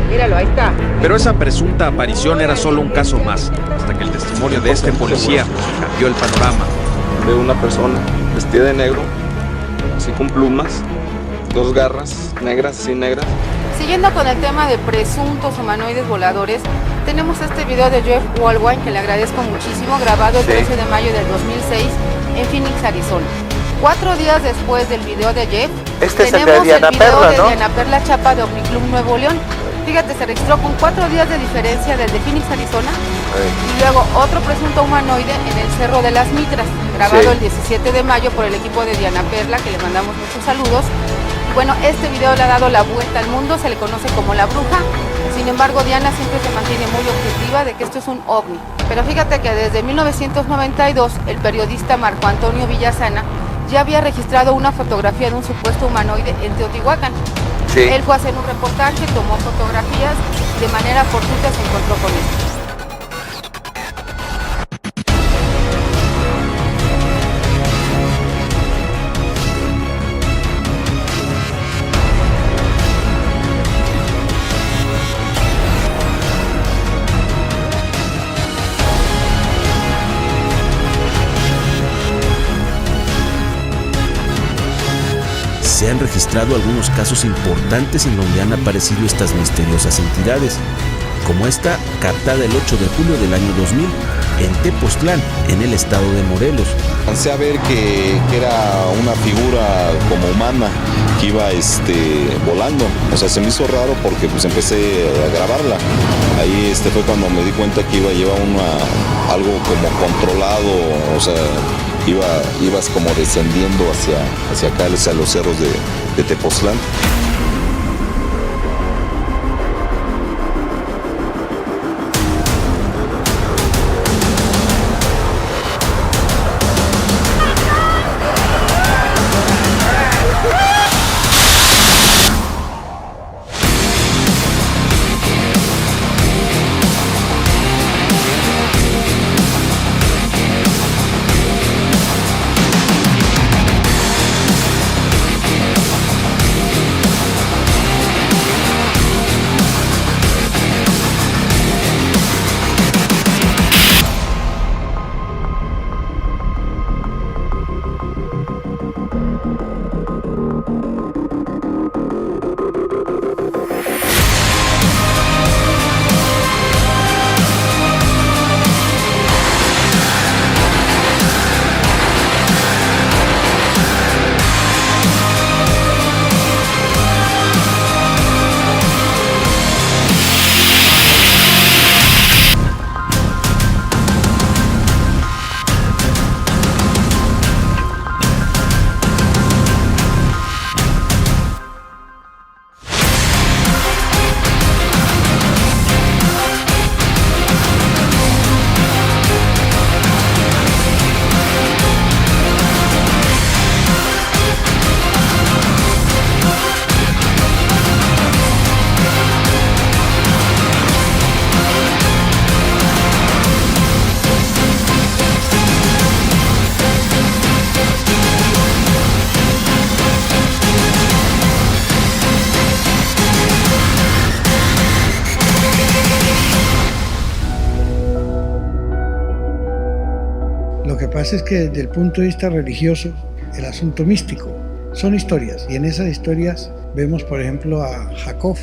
Speaker 12: Míralo, ahí está.
Speaker 14: Pero esa presunta aparición era solo un caso más, hasta que el testimonio de este policía cambió el panorama.
Speaker 25: Veo una persona vestida de negro, así con plumas, 2 garras negras, así negras.
Speaker 16: Siguiendo con el tema de presuntos humanoides voladores, tenemos este video de Jeff Walwine, que le agradezco muchísimo, grabado el 13 de mayo del 2006 en Phoenix, Arizona. 4 días después del video de Jeff, tenemos el video de Diana Perla Chapa de Omniclub Nuevo León. Fíjate, se registró con 4 días de diferencia desde Phoenix, Arizona, y luego otro presunto humanoide en el Cerro de las Mitras, grabado el 17 de mayo por el equipo de Diana Perla, que le mandamos muchos saludos. Bueno, este video le ha dado la vuelta al mundo, se le conoce como la bruja. Sin embargo, Diana siempre se mantiene muy objetiva de que esto es un ovni. Pero fíjate que desde 1992, el periodista Marco Antonio Villasana ya había registrado una fotografía de un supuesto humanoide en Teotihuacán. Él fue a hacer un reportaje, tomó fotografías, de manera fortuita se encontró con esto.
Speaker 21: Se han registrado algunos casos importantes en donde han aparecido estas misteriosas entidades, como esta captada el 8 de julio del año 2000
Speaker 4: en Tepoztlán, en el estado de Morelos.
Speaker 5: Alcancé a ver que era una figura como humana que iba volando. O sea, se me hizo raro porque pues empecé a grabarla. Ahí fue cuando me di cuenta que llevar algo como controlado, o sea, ibas como descendiendo hacia acá, hacia los cerros de Tepoztlán.
Speaker 2: Lo que pasa es que desde el punto de vista religioso, el asunto místico son historias, y en esas historias vemos, por ejemplo, a Jacob,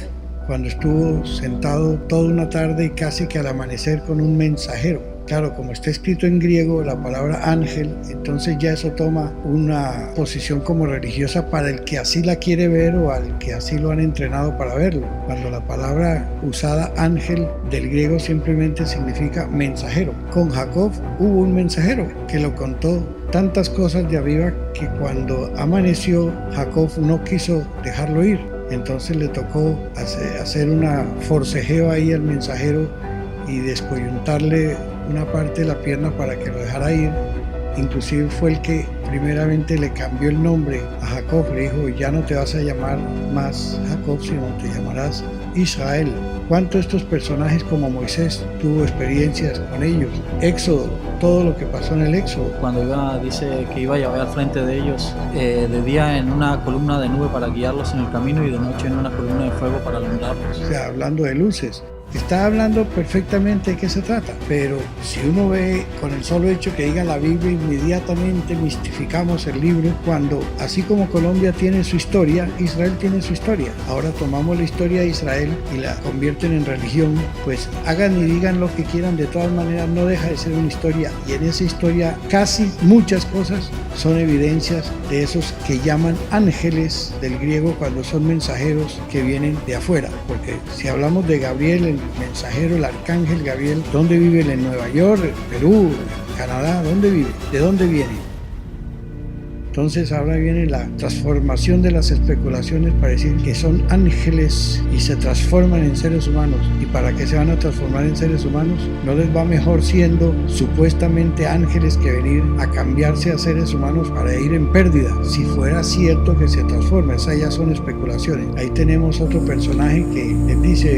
Speaker 2: cuando estuvo sentado toda una tarde y casi que al amanecer con un mensajero. Claro, como está escrito en griego la palabra ángel, entonces ya eso toma una posición como religiosa para el que así la quiere ver o al que así lo han entrenado para verlo. Cuando la palabra usada ángel del griego simplemente significa mensajero. Con Jacob hubo un mensajero que lo contó tantas cosas de arriba que cuando amaneció Jacob no quiso dejarlo ir. Entonces le tocó hacer una forcejeo ahí al mensajero y descoyuntarle una parte de la pierna para que lo dejara ir. Inclusive fue el que primeramente le cambió el nombre a Jacob, le dijo: ya no te vas a llamar más Jacob, sino te llamarás Israel. ¿Cuántos de estos personajes como Moisés tuvo experiencias con ellos? Éxodo, todo lo que pasó en el Éxodo.
Speaker 6: Cuando dice que iba a llevar al frente de ellos, de día en una columna de nube para guiarlos en el camino y de noche en una columna de fuego para alumbrarlos.
Speaker 2: O sea, hablando de luces. Está hablando perfectamente de qué se trata, pero si uno ve con el solo hecho que diga la Biblia, inmediatamente mistificamos el libro, cuando así como Colombia tiene su historia, Israel tiene su historia. Ahora tomamos la historia de Israel y la convierten en religión, pues hagan y digan lo que quieran, de todas maneras no deja de ser una historia, y en esa historia casi muchas cosas son evidencias de esos que llaman ángeles del griego cuando son mensajeros que vienen de afuera, porque si hablamos de Gabriel, el mensajero, el arcángel Gabriel, ¿dónde vive él? ¿En Nueva York, Perú, Canadá? ¿Dónde vive? ¿De dónde viene? Entonces ahora viene la transformación de las especulaciones para decir que son ángeles y se transforman en seres humanos. ¿Y para qué se van a transformar en seres humanos? ¿No les va mejor siendo supuestamente ángeles que venir a cambiarse a seres humanos para ir en pérdida? Si fuera cierto que se transforma, esas ya son especulaciones. Ahí tenemos otro personaje que les dice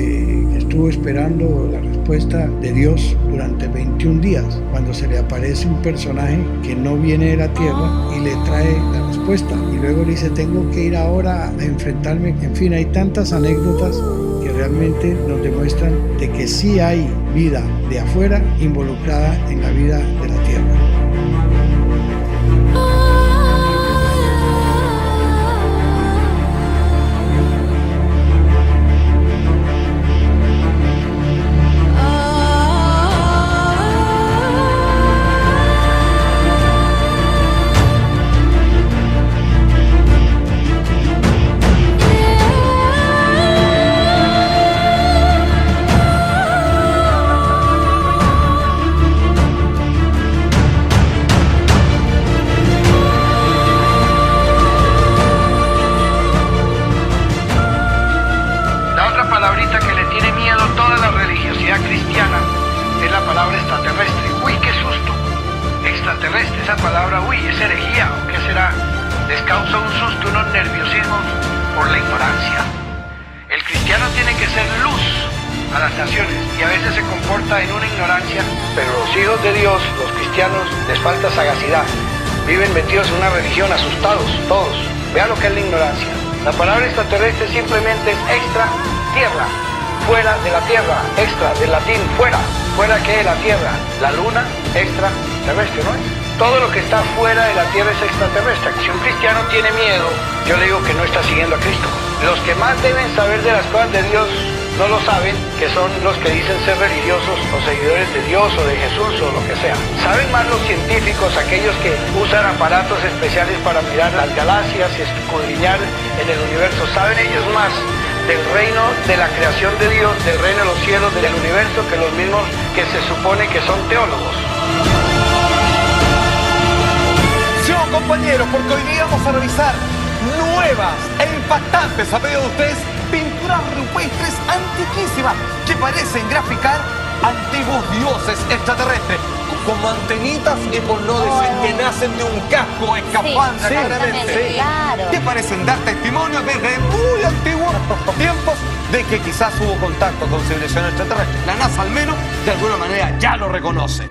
Speaker 2: que estuvo esperando la respuesta de Dios durante 21 días, cuando se le aparece un personaje que no viene de la tierra y le trae la respuesta, y luego le dice: tengo que ir ahora a enfrentarme. En fin, hay tantas anécdotas que realmente nos demuestran de que sí hay vida de afuera involucrada en la vida de la tierra.
Speaker 17: esa palabra, uy, es herejía, ¿o qué será? Les causa un susto, unos nerviosismos por la ignorancia. El cristiano tiene que ser luz a las naciones y a veces se comporta en una ignorancia, pero los hijos de Dios, los cristianos, les falta sagacidad. Viven metidos en una religión, asustados, todos. Vean lo que es la ignorancia. La palabra extraterrestre simplemente es extra tierra, fuera de la tierra, extra del latín fuera, fuera que de la tierra, la luna extraterrestre, ¿no es? Todo lo que está fuera de la tierra es extraterrestre. Si un cristiano tiene miedo, yo le digo que no está siguiendo a Cristo. Los que más deben saber de las cosas de Dios no lo saben, que son los que dicen ser religiosos o seguidores de Dios o de Jesús o lo que sea. Saben más los científicos, aquellos que usan aparatos especiales para mirar las galaxias y escudriñar en el universo. Saben ellos más del reino de la creación de Dios, del reino de los cielos, del universo, que los mismos que se supone que son teólogos.
Speaker 18: Compañeros, porque hoy día vamos a revisar nuevas e impactantes, a pedido de ustedes, pinturas rupestres antiquísimas que parecen graficar antiguos dioses extraterrestres, como antenitas y por no decir que nacen de un casco, escapando claramente, que parecen dar testimonio desde muy antiguos tiempos de que quizás hubo contacto con civilización extraterrestre. La NASA al menos de alguna manera ya lo reconoce.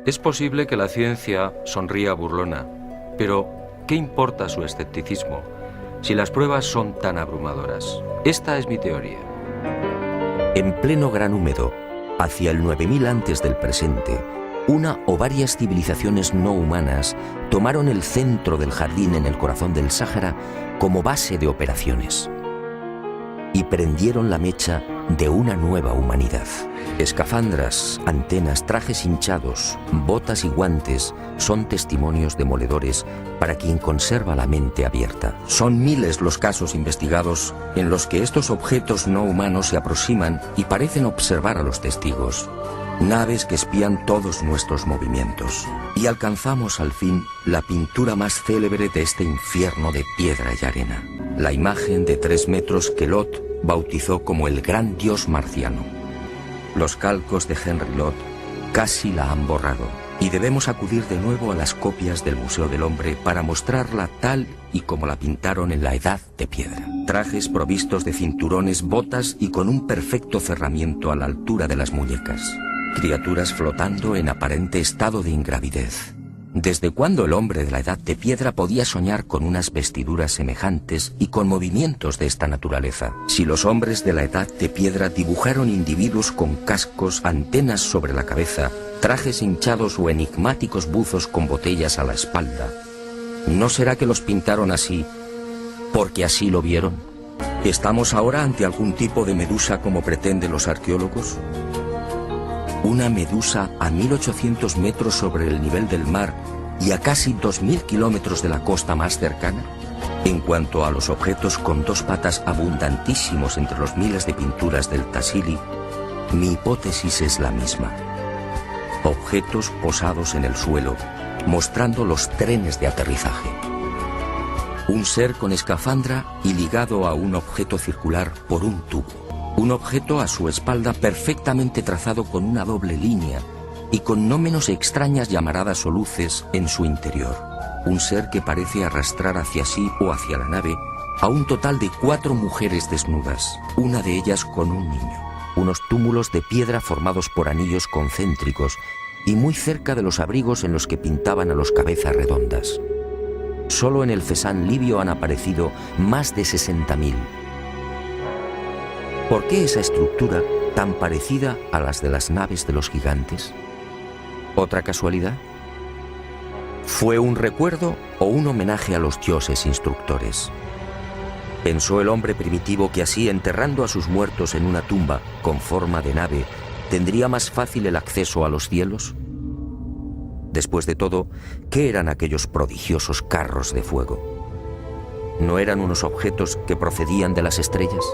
Speaker 19: Es posible que la ciencia sonría burlona, pero ¿qué importa su escepticismo si las pruebas son tan abrumadoras? Esta es mi teoría.
Speaker 4: En pleno Gran Húmedo, hacia el 9000 antes del presente, una o varias civilizaciones no humanas tomaron el centro del jardín en el corazón del Sáhara como base de operaciones y prendieron la mecha de una nueva humanidad. Escafandras, antenas, trajes hinchados, botas y guantes son testimonios demoledores para quien conserva la mente abierta. Son miles los casos investigados en los que estos objetos no humanos se aproximan y parecen observar a los testigos. Naves que espían todos nuestros movimientos. Y alcanzamos al fin la pintura más célebre de este infierno de piedra y arena. La imagen de 3 metros que Lot bautizó como el gran dios marciano. Los calcos de Henry Lot casi la han borrado y debemos acudir de nuevo a las copias del Museo del Hombre para mostrarla tal y como la pintaron en la Edad de Piedra. Trajes provistos de cinturones, botas y con un perfecto cerramiento a la altura de las muñecas. Criaturas flotando en aparente estado de ingravidez. ¿Desde cuándo el hombre de la Edad de Piedra podía soñar con unas vestiduras semejantes y con movimientos de esta naturaleza? Si los hombres de la Edad de Piedra dibujaron individuos con cascos, antenas sobre la cabeza, trajes hinchados o enigmáticos buzos con botellas a la espalda, ¿no será que los pintaron así porque así lo vieron? ¿Estamos ahora ante algún tipo de medusa como pretenden los arqueólogos? Una medusa a 1800 metros sobre el nivel del mar y a casi 2000 kilómetros de la costa más cercana. En cuanto a los objetos con 2 patas abundantísimos entre los miles de pinturas del Tassili, mi hipótesis es la misma. Objetos posados en el suelo, mostrando los trenes de aterrizaje. Un ser con escafandra y ligado a un objeto circular por un tubo. Un objeto a su espalda perfectamente trazado con una doble línea y con no menos extrañas llamaradas o luces en su interior. Un ser que parece arrastrar hacia sí o hacia la nave a un total de 4 mujeres desnudas, una de ellas con un niño. Unos túmulos de piedra formados por anillos concéntricos y muy cerca de los abrigos en los que pintaban a los cabezas redondas. Solo en el Cesán libio han aparecido más de 60.000. ¿Por qué esa estructura tan parecida a las de las naves de los gigantes? ¿Otra casualidad? ¿Fue un recuerdo o un homenaje a los dioses instructores? ¿Pensó el hombre primitivo que así, enterrando a sus muertos en una tumba con forma de nave, tendría más fácil el acceso a los cielos? Después de todo, ¿qué eran aquellos prodigiosos carros de fuego? ¿No eran unos objetos que procedían de las estrellas?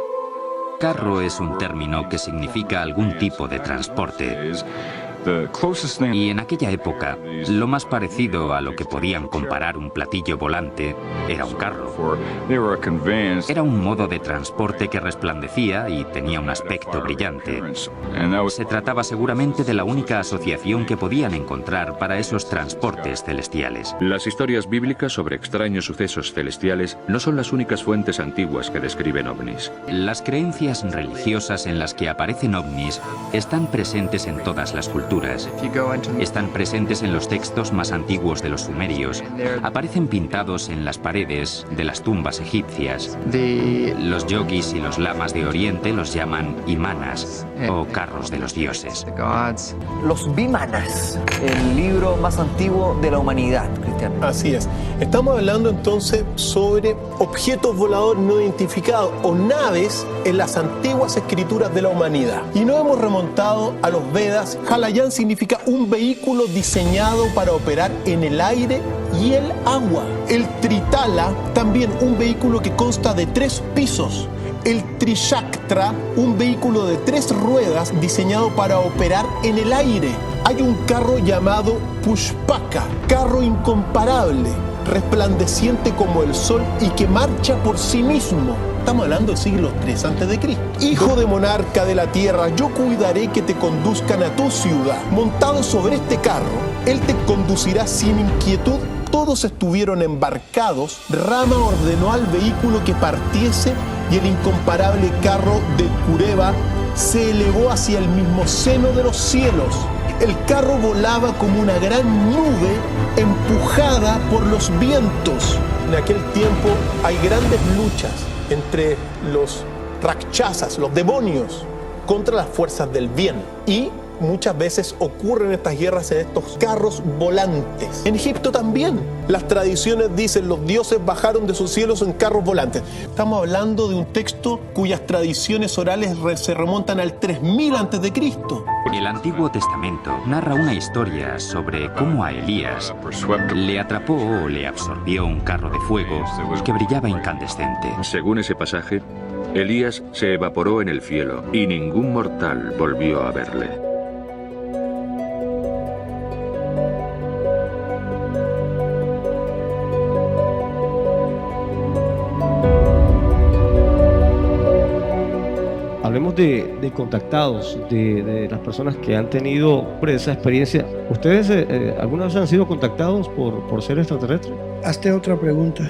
Speaker 20: Carro es un término que significa algún tipo de transporte.
Speaker 3: Y en aquella época, lo más parecido a lo que podían comparar un platillo volante era un carro. Era un modo de transporte que resplandecía y tenía un aspecto brillante. Se trataba seguramente de la única asociación que podían encontrar para esos transportes celestiales.
Speaker 20: Las historias bíblicas sobre extraños sucesos celestiales no son las únicas fuentes antiguas que describen ovnis.
Speaker 3: Las creencias religiosas en las que aparecen ovnis están presentes en todas las culturas. Están presentes en los textos más antiguos de los sumerios. Aparecen pintados en las paredes de las tumbas egipcias. Los yogis y los lamas de Oriente los llaman imanas o carros de los dioses.
Speaker 22: Los Vimanas, el libro más antiguo de la humanidad, Cristian.
Speaker 23: Así es. Estamos hablando entonces sobre objetos voladores no identificados o naves en las antiguas escrituras de la humanidad. Y nos hemos remontado a los Vedas. Halayan significa un vehículo diseñado para operar en el aire y el agua. El Tritala, también un vehículo que consta de 3 pisos. El Trishaktra, un vehículo de 3 ruedas diseñado para operar en el aire. Hay un carro llamado Pushpaka, carro incomparable, resplandeciente como el sol y que marcha por sí mismo. Estamos hablando del siglo III a.C. Hijo de monarca de la tierra, yo cuidaré que te conduzcan a tu ciudad. Montado sobre este carro, él te conducirá sin inquietud. Todos estuvieron embarcados. Rama ordenó al vehículo que partiese y el incomparable carro de Kureva se elevó hacia el mismo seno de los cielos. El carro volaba como una gran nube empujada por los vientos. En aquel tiempo hay grandes luchas entre los rakshasas, los demonios, contra las fuerzas del bien. Y muchas veces ocurren estas guerras en estos carros volantes. En Egipto también. Las tradiciones dicen los dioses bajaron de sus cielos en carros volantes. Estamos hablando de un texto cuyas tradiciones orales se remontan al 3000 a.C.
Speaker 3: El Antiguo Testamento narra una historia sobre cómo a Elías le atrapó o le absorbió un carro de fuego que brillaba incandescente.
Speaker 20: Según ese pasaje, Elías se evaporó en el cielo y ningún mortal volvió a verle.
Speaker 1: Hablemos de contactados, de las personas que han tenido esa experiencia. ¿Ustedes alguna vez han sido contactados por seres extraterrestres?
Speaker 2: Hazte otra pregunta.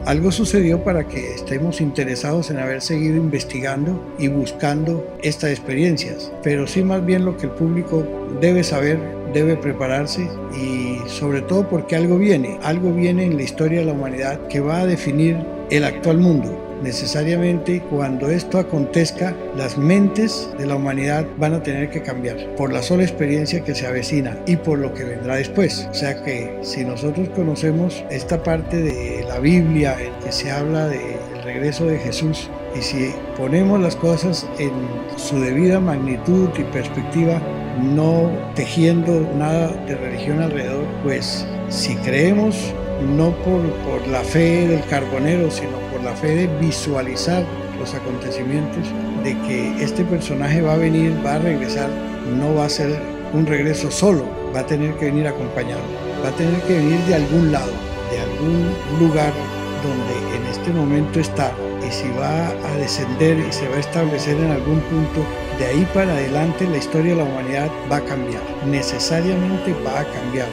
Speaker 2: Algo sucedió para que estemos interesados en haber seguido investigando y buscando estas experiencias, pero sí más bien lo que el público debe saber, debe prepararse y sobre todo porque algo viene en la historia de la humanidad que va a definir el actual mundo. Necesariamente cuando esto acontezca, las mentes de la humanidad van a tener que cambiar por la sola experiencia que se avecina y por lo que vendrá después. O sea que si nosotros conocemos esta parte de la Biblia en que se habla del regreso de Jesús y si ponemos las cosas en su debida magnitud y perspectiva, no tejiendo nada de religión alrededor, pues si creemos no por la fe del carbonero, sino por la fe de visualizar los acontecimientos, de que este personaje va a venir, va a regresar, no va a ser un regreso solo, va a tener que venir acompañado, va a tener que venir de algún lado, de algún lugar donde en este momento está, y si va a descender y se va a establecer en algún punto, de ahí para adelante la historia de la humanidad va a cambiar, necesariamente va a cambiar.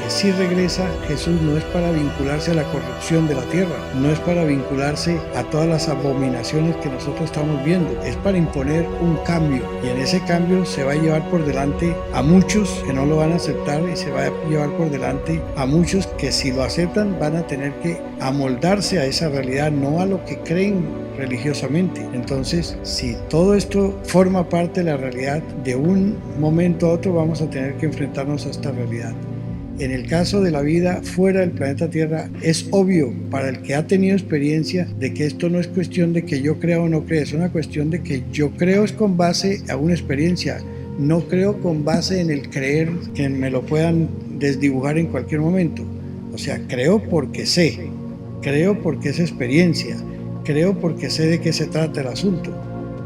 Speaker 2: Si regresa, Jesús no es para vincularse a la corrupción de la tierra, no es para vincularse a todas las abominaciones que nosotros estamos viendo, es para imponer un cambio y en ese cambio se va a llevar por delante a muchos que no lo van a aceptar y se va a llevar por delante a muchos que si lo aceptan van a tener que amoldarse a esa realidad, no a lo que creen religiosamente. Entonces, si todo esto forma parte de la realidad, de un momento a otro vamos a tener que enfrentarnos a esta realidad. En el caso de la vida fuera del planeta Tierra, es obvio para el que ha tenido experiencia de que esto no es cuestión de que yo crea o no crea, es una cuestión de que yo creo es con base a una experiencia, no creo con base en el creer que me lo puedan desdibujar en cualquier momento. O sea, creo porque sé, creo porque es experiencia, creo porque sé de qué se trata el asunto,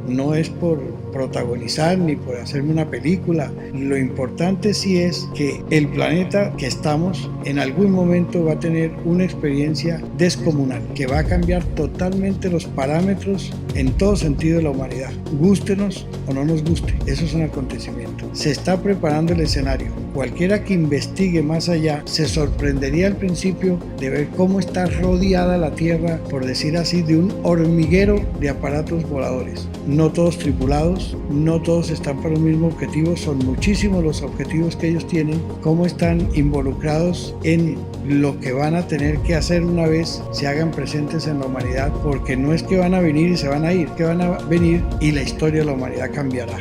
Speaker 2: no es por protagonizar ni por hacerme una película. Lo importante sí es que el planeta que estamos en algún momento va a tener una experiencia descomunal que va a cambiar totalmente los parámetros en todo sentido de la humanidad. Gústenos o no nos guste, eso es un acontecimiento. Se está preparando el escenario. Cualquiera que investigue más allá se sorprendería al principio de ver cómo está rodeada la Tierra, por decir así, de un hormiguero de aparatos voladores. No todos tripulados, no todos están para un mismo objetivo, son muchísimos los objetivos que ellos tienen, cómo están involucrados en lo que van a tener que hacer una vez se hagan presentes en la humanidad, porque no es que van a venir y se van a ir, que van a venir y la historia de la humanidad cambiará.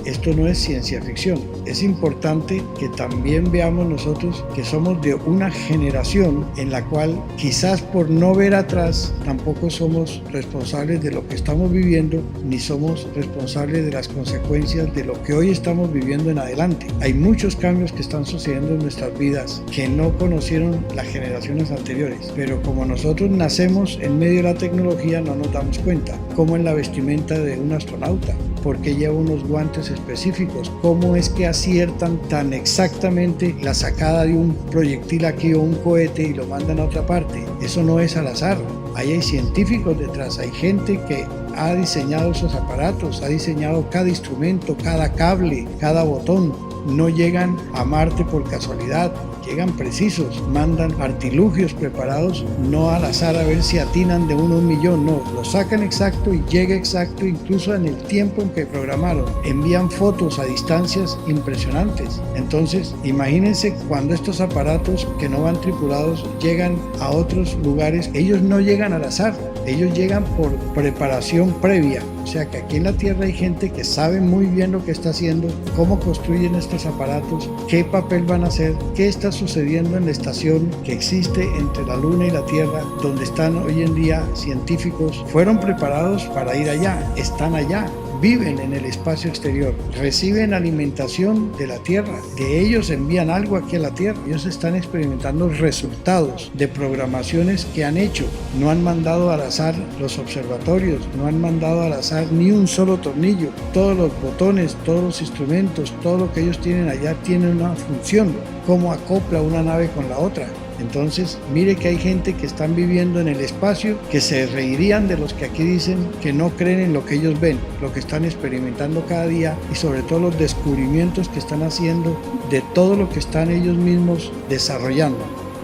Speaker 2: Esto no es ciencia ficción. Es importante que también veamos nosotros que somos de una generación en la cual quizás por no ver atrás tampoco somos responsables de lo que estamos viviendo, ni somos responsables de las consecuencias de lo que hoy estamos viviendo en adelante. Hay muchos cambios que están sucediendo en nuestras vidas que no conocieron las generaciones anteriores, pero como nosotros nacemos en medio de la tecnología no nos damos cuenta, como en la vestimenta de un astronauta, porque lleva unos guantes específicos, cómo es que aciertan tan exactamente la sacada de un proyectil aquí o un cohete y lo mandan a otra parte. Eso no es al azar, ahí hay científicos detrás, hay gente que ha diseñado esos aparatos, ha diseñado cada instrumento, cada cable, cada botón. No llegan a Marte por casualidad, llegan precisos, mandan artilugios preparados, no al azar a ver si atinan de 1 a 1.000.000, no, lo sacan exacto y llega exacto incluso en el tiempo en que programaron. Envían fotos a distancias impresionantes. Entonces, imagínense cuando estos aparatos que no van tripulados llegan a otros lugares, ellos no llegan al azar, ellos llegan por preparación previa. O sea que aquí en la Tierra hay gente que sabe muy bien lo que está haciendo, cómo construyen estos aparatos, qué papel van a hacer, qué está sucediendo en la estación que existe entre la Luna y la Tierra, donde están hoy en día científicos. Fueron preparados para ir allá, están allá. Viven en el espacio exterior, reciben alimentación de la Tierra, de ellos envían algo aquí a la Tierra, ellos están experimentando resultados de programaciones que han hecho, no han mandado al azar los observatorios, no han mandado al azar ni un solo tornillo, todos los botones, todos los instrumentos, todo lo que ellos tienen allá tiene una función, cómo acopla una nave con la otra. Entonces, mire que hay gente que están viviendo en el espacio que se reirían de los que aquí dicen que no creen en lo que ellos ven, lo que están experimentando cada día y sobre todo los descubrimientos que están haciendo de todo lo que están ellos mismos desarrollando.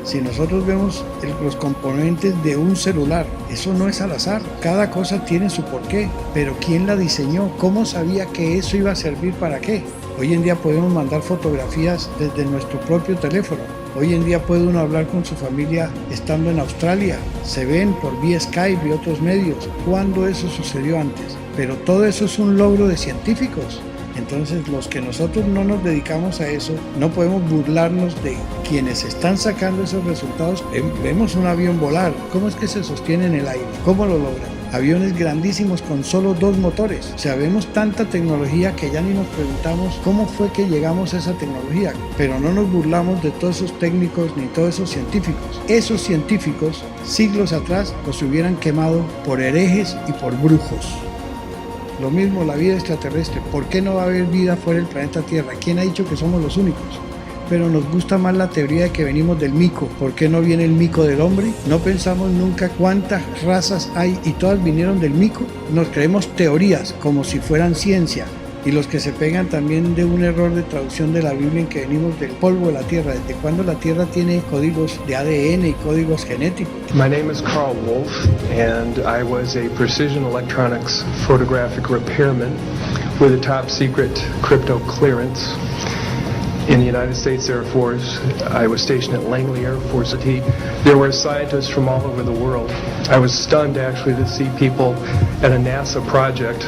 Speaker 2: Si nosotros vemos los componentes de un celular, eso no es al azar, cada cosa tiene su porqué, pero ¿quién la diseñó? ¿Cómo sabía que eso iba a servir para qué? Hoy en día podemos mandar fotografías desde nuestro propio teléfono. Hoy en día puede uno hablar con su familia estando en Australia, se ven por vía Skype y otros medios. ¿Cuándo eso sucedió antes? Pero todo eso es un logro de científicos. Entonces, los que nosotros no nos dedicamos a eso, no podemos burlarnos de quienes están sacando esos resultados. Vemos un avión volar, ¿cómo es que se sostiene en el aire? ¿Cómo lo logran? Aviones grandísimos con solo 2 motores. O sea, vemos tanta tecnología que ya ni nos preguntamos cómo fue que llegamos a esa tecnología. Pero no nos burlamos de todos esos técnicos ni todos esos científicos. Esos científicos, siglos atrás, los hubieran quemado por herejes y por brujos. Lo mismo la vida extraterrestre. ¿Por qué no va a haber vida fuera del planeta Tierra? ¿Quién ha dicho que somos los únicos? Pero nos gusta más la teoría de que venimos del mico. ¿Por qué no viene el mico del hombre? No pensamos nunca cuántas razas hay y todas vinieron del mico. Nos creemos teorías como si fueran ciencia. Y los que se pegan también de un error de traducción de la Biblia en que venimos del polvo de la tierra. ¿Desde cuándo la tierra tiene códigos de ADN y códigos genéticos?
Speaker 7: My name is Carl Wolf and I was a precision electronics photographic repairman with a top secret crypto clearance. In the United States Air Force, I was stationed at Langley Air Force. There were scientists from all over the world. I was stunned actually to see people at a NASA project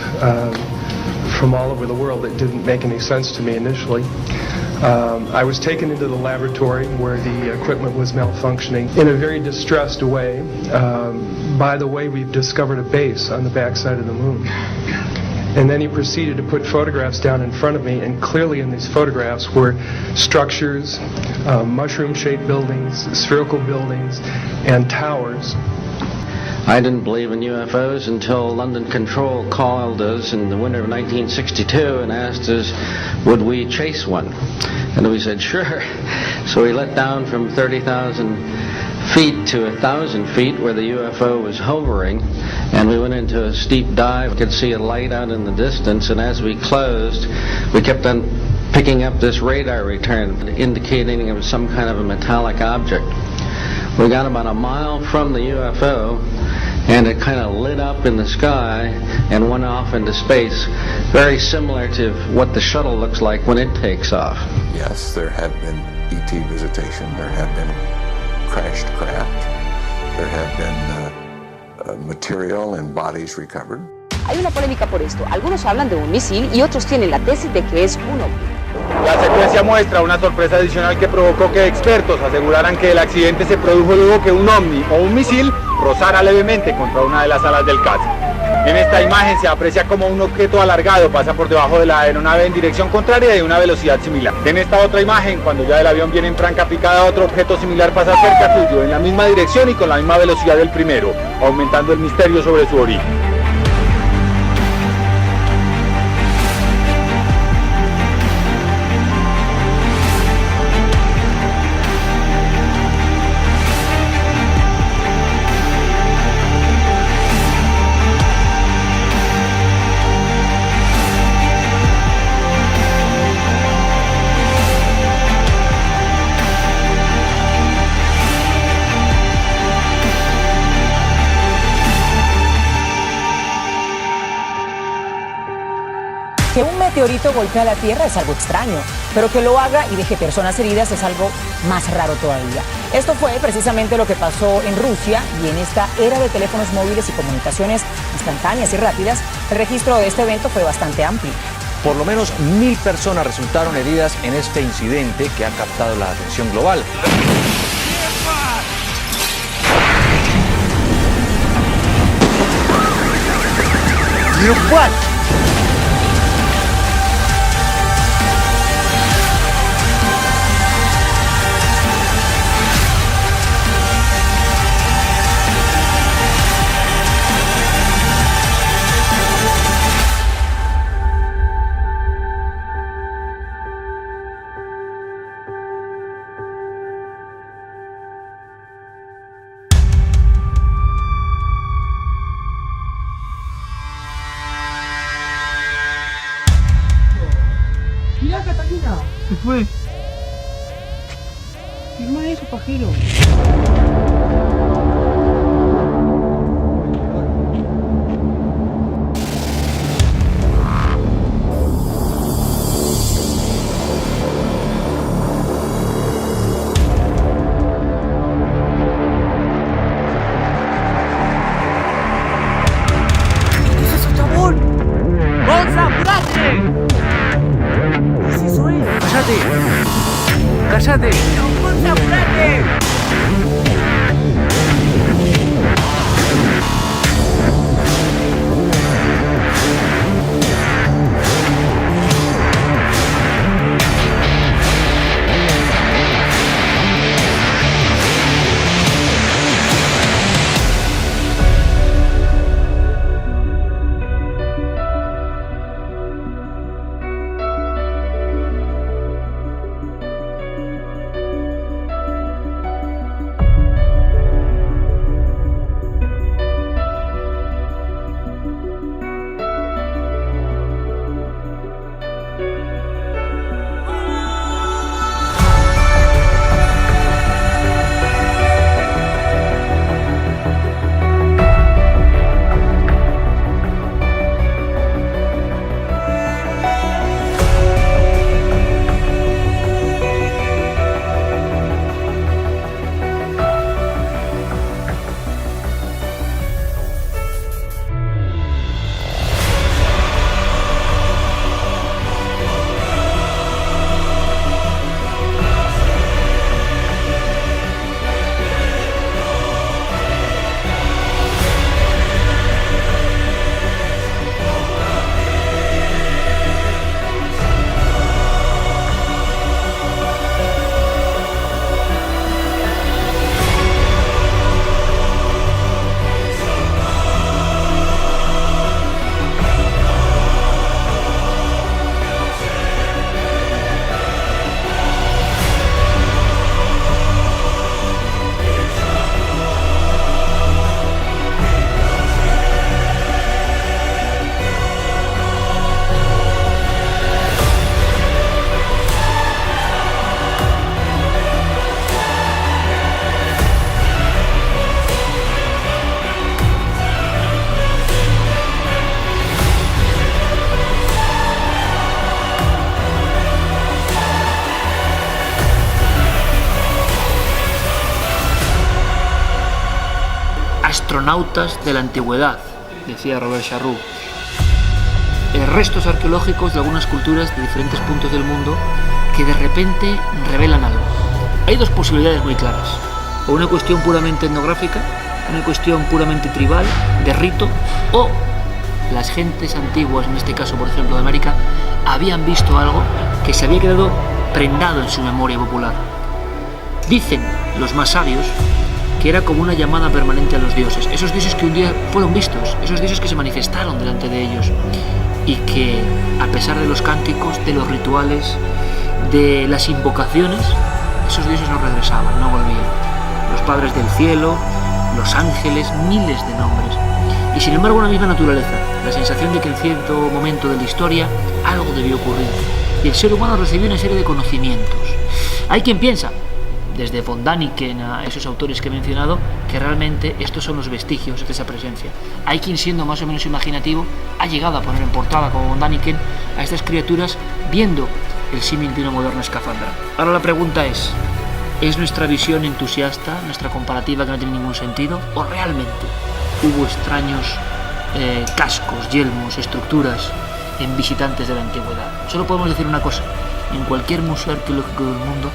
Speaker 7: from all over the world. It didn't make any sense to me initially. I was taken into the laboratory where the equipment was malfunctioning in a very distressed way. By the way, we've discovered a base on the backside of the moon. And then he proceeded to put photographs down in front of me, and clearly in these photographs were structures, mushroom-shaped buildings, spherical buildings, and towers.
Speaker 8: I didn't believe in UFOs until London Control called us in the winter of 1962 and asked us, would we chase one? And we said, sure. So we let down from 30,000 feet to 1,000 feet where the UFO was hovering, and we went into a steep dive. We could see a light out in the distance, and as we closed, we kept on picking up this radar return indicating it was some kind of a metallic object. We got about a mile from the UFO, and it kind of lit up in the sky and went off into space, very similar to what the shuttle looks like when it takes off.
Speaker 9: Yes, there have been ET visitation, there have been crashed craft, there have been material and bodies recovered.
Speaker 13: Hay una polémica por esto. Algunos hablan de un misil y otros tienen la tesis de que es un ovni.
Speaker 10: La secuencia muestra una sorpresa adicional que provocó que expertos aseguraran que el accidente se produjo luego que un ovni o un misil rozara levemente contra una de las alas del caza. En esta imagen se aprecia como un objeto alargado pasa por debajo de la aeronave en dirección contraria y a una velocidad similar. En esta otra imagen, cuando ya el avión viene en franca picada, otro objeto similar pasa cerca suyo en la misma dirección y con la misma velocidad del primero, aumentando el misterio sobre su origen.
Speaker 11: Que un meteorito golpee la Tierra es algo extraño, pero que lo haga y deje personas heridas es algo más raro todavía. Esto fue precisamente lo que pasó en Rusia, y en esta era de teléfonos móviles y comunicaciones instantáneas y rápidas, el registro de este evento fue bastante amplio.
Speaker 24: Por lo menos 1000 personas resultaron heridas en este incidente que ha captado la atención global.
Speaker 26: Mira, Catalina. ¿Qué fue? Firma eso, pajero. ¿Qué es eso, chabón? ¡Gonza, apurate! ¿Qué es eso, ¡Cállate! ¡Cállate! ¡Gonza, apurate!
Speaker 12: astronautas de la antigüedad, decía Robert Charroux. Restos arqueológicos de algunas culturas de diferentes puntos del mundo que de repente revelan algo. Hay dos posibilidades muy claras: o una cuestión puramente etnográfica, una cuestión puramente tribal, de rito, o las gentes antiguas, en este caso por ejemplo de América, habían visto algo que se había quedado prendado en su memoria popular. Dicen los más sabios que era como una llamada permanente a los dioses, esos dioses que un día fueron vistos, esos dioses que se manifestaron delante de ellos y que, a pesar de los cánticos, de los rituales, de las invocaciones, esos dioses no regresaban, no volvían. Los padres del cielo, los ángeles, miles de nombres. Y sin embargo una misma naturaleza, la sensación de que en cierto momento de la historia algo debió ocurrir y el ser humano recibió una serie de conocimientos. Hay quien piensa, desde von Däniken a esos autores que he mencionado, que realmente estos son los vestigios de esa presencia. Hay quien, siendo más o menos imaginativo, ha llegado a poner en portada, como von Däniken, a estas criaturas viendo el símil de una moderna escafandra. Ahora la pregunta ¿es nuestra visión entusiasta, nuestra comparativa que no tiene ningún sentido, o realmente hubo extraños cascos, yelmos, estructuras en visitantes de la antigüedad? Solo podemos decir una cosa: en cualquier museo arqueológico del mundo,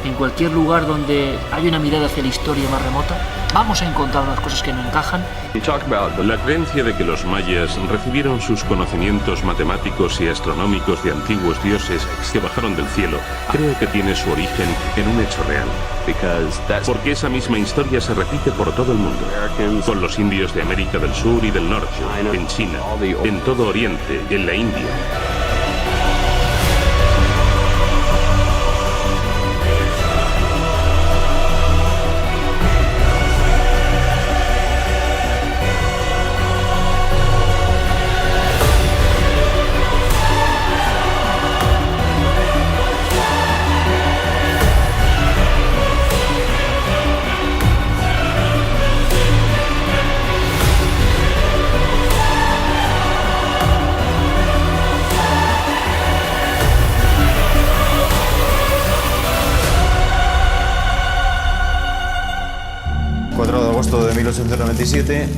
Speaker 12: en cualquier lugar donde hay una mirada hacia la historia más remota, vamos a encontrar unas cosas que no encajan.
Speaker 20: La creencia de que los mayas recibieron sus conocimientos matemáticos y astronómicos de antiguos dioses que bajaron del cielo, creo que tiene su origen en un hecho real. Porque esa misma historia se repite por todo el mundo, con los indios de América del Sur y del Norte, en China, en todo Oriente, en la India.
Speaker 14: De 1897,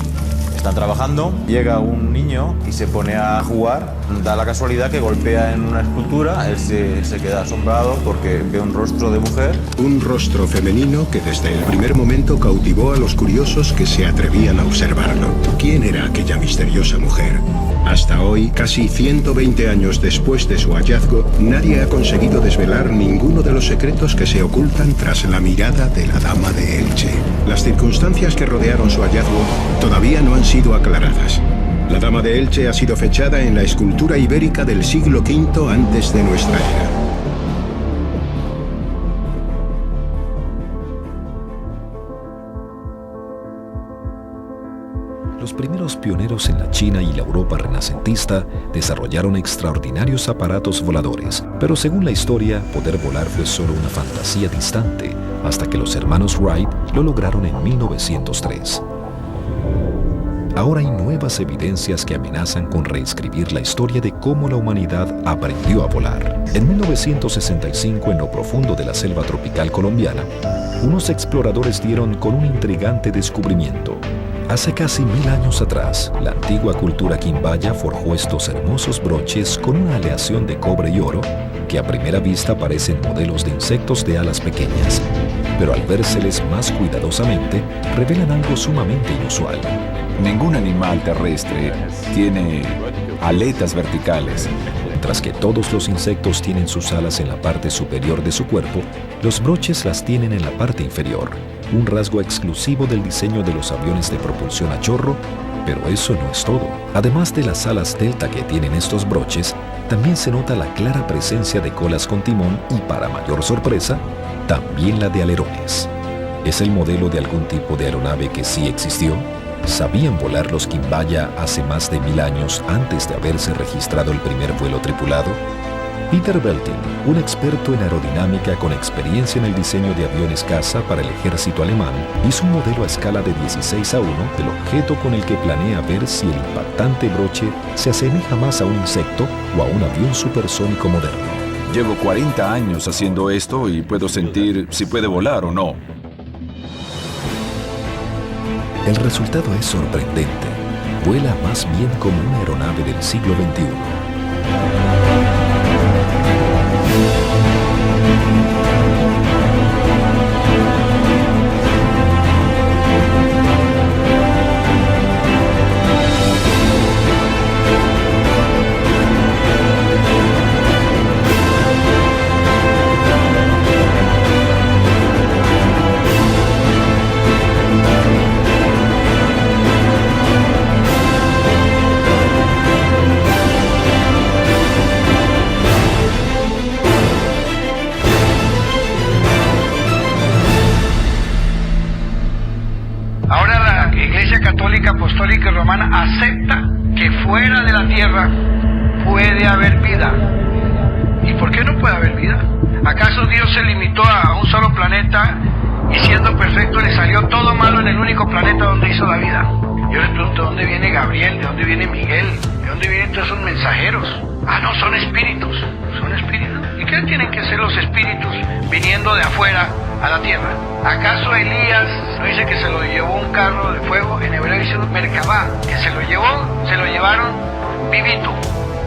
Speaker 14: están trabajando, llega un niño y se pone a jugar, da la casualidad que golpea en una escultura, él se queda asombrado porque ve un rostro de mujer.
Speaker 15: Un rostro femenino que desde el primer momento cautivó a los curiosos que se atrevían a observarlo. ¿Quién era aquella misteriosa mujer? Hasta hoy, casi 120 años después de su hallazgo, nadie ha conseguido desvelar ninguno de los secretos que se ocultan tras la mirada de la Dama de Elche. Las circunstancias que rodearon su hallazgo todavía no han sido aclaradas. La Dama de Elche ha sido fechada en la escultura ibérica del siglo V antes de nuestra era.
Speaker 16: Los primeros pioneros en la China y la Europa renacentista desarrollaron extraordinarios aparatos voladores, pero según la historia, poder volar fue solo una fantasía distante, hasta que los hermanos Wright lo lograron en 1903. Ahora hay nuevas evidencias que amenazan con reescribir la historia de cómo la humanidad aprendió a volar. En 1965, en lo profundo de la selva tropical colombiana, unos exploradores dieron con un intrigante descubrimiento. Hace casi 1000 años atrás, la antigua cultura quimbaya forjó estos hermosos broches con una aleación de cobre y oro que a primera vista parecen modelos de insectos de alas pequeñas, pero al vérseles más cuidadosamente, revelan algo sumamente inusual.
Speaker 21: Ningún animal terrestre tiene aletas verticales.
Speaker 16: Mientras que todos los insectos tienen sus alas en la parte superior de su cuerpo, los broches las tienen en la parte inferior, un rasgo exclusivo del diseño de los aviones de propulsión a chorro, pero eso no es todo. Además de las alas delta que tienen estos broches, también se nota la clara presencia de colas con timón y, para mayor sorpresa, también la de alerones. ¿Es el modelo de algún tipo de aeronave que sí existió? ¿Sabían volar los quimbaya hace más de 1000 años antes de haberse registrado el primer vuelo tripulado? Peter Belting, un experto en aerodinámica con experiencia en el diseño de aviones caza para el ejército alemán, hizo un modelo a escala de 16:1 del objeto con el que planea ver si el impactante broche se asemeja más a un insecto o a un avión supersónico moderno.
Speaker 21: Llevo 40 años haciendo esto y puedo sentir si puede volar o no.
Speaker 16: El resultado es sorprendente. Vuela más bien como una aeronave del siglo XXI.
Speaker 5: Apostólica y Romana acepta que fuera de la Tierra puede haber vida. ¿Y por qué no puede haber vida? ¿Acaso Dios se limitó a un solo planeta y siendo perfecto le salió todo malo en el único planeta donde hizo la vida? Yo les pregunto, ¿de dónde viene Gabriel? ¿De dónde viene Miguel? ¿De dónde vienen todos esos mensajeros? Ah, no, son espíritus. Son espíritus. ¿Y qué tienen que ser los espíritus viniendo de afuera a la tierra? ¿Acaso Elías no dice que se lo llevó un carro de fuego? En hebreo dice Merkabá, que se lo llevaron vivito.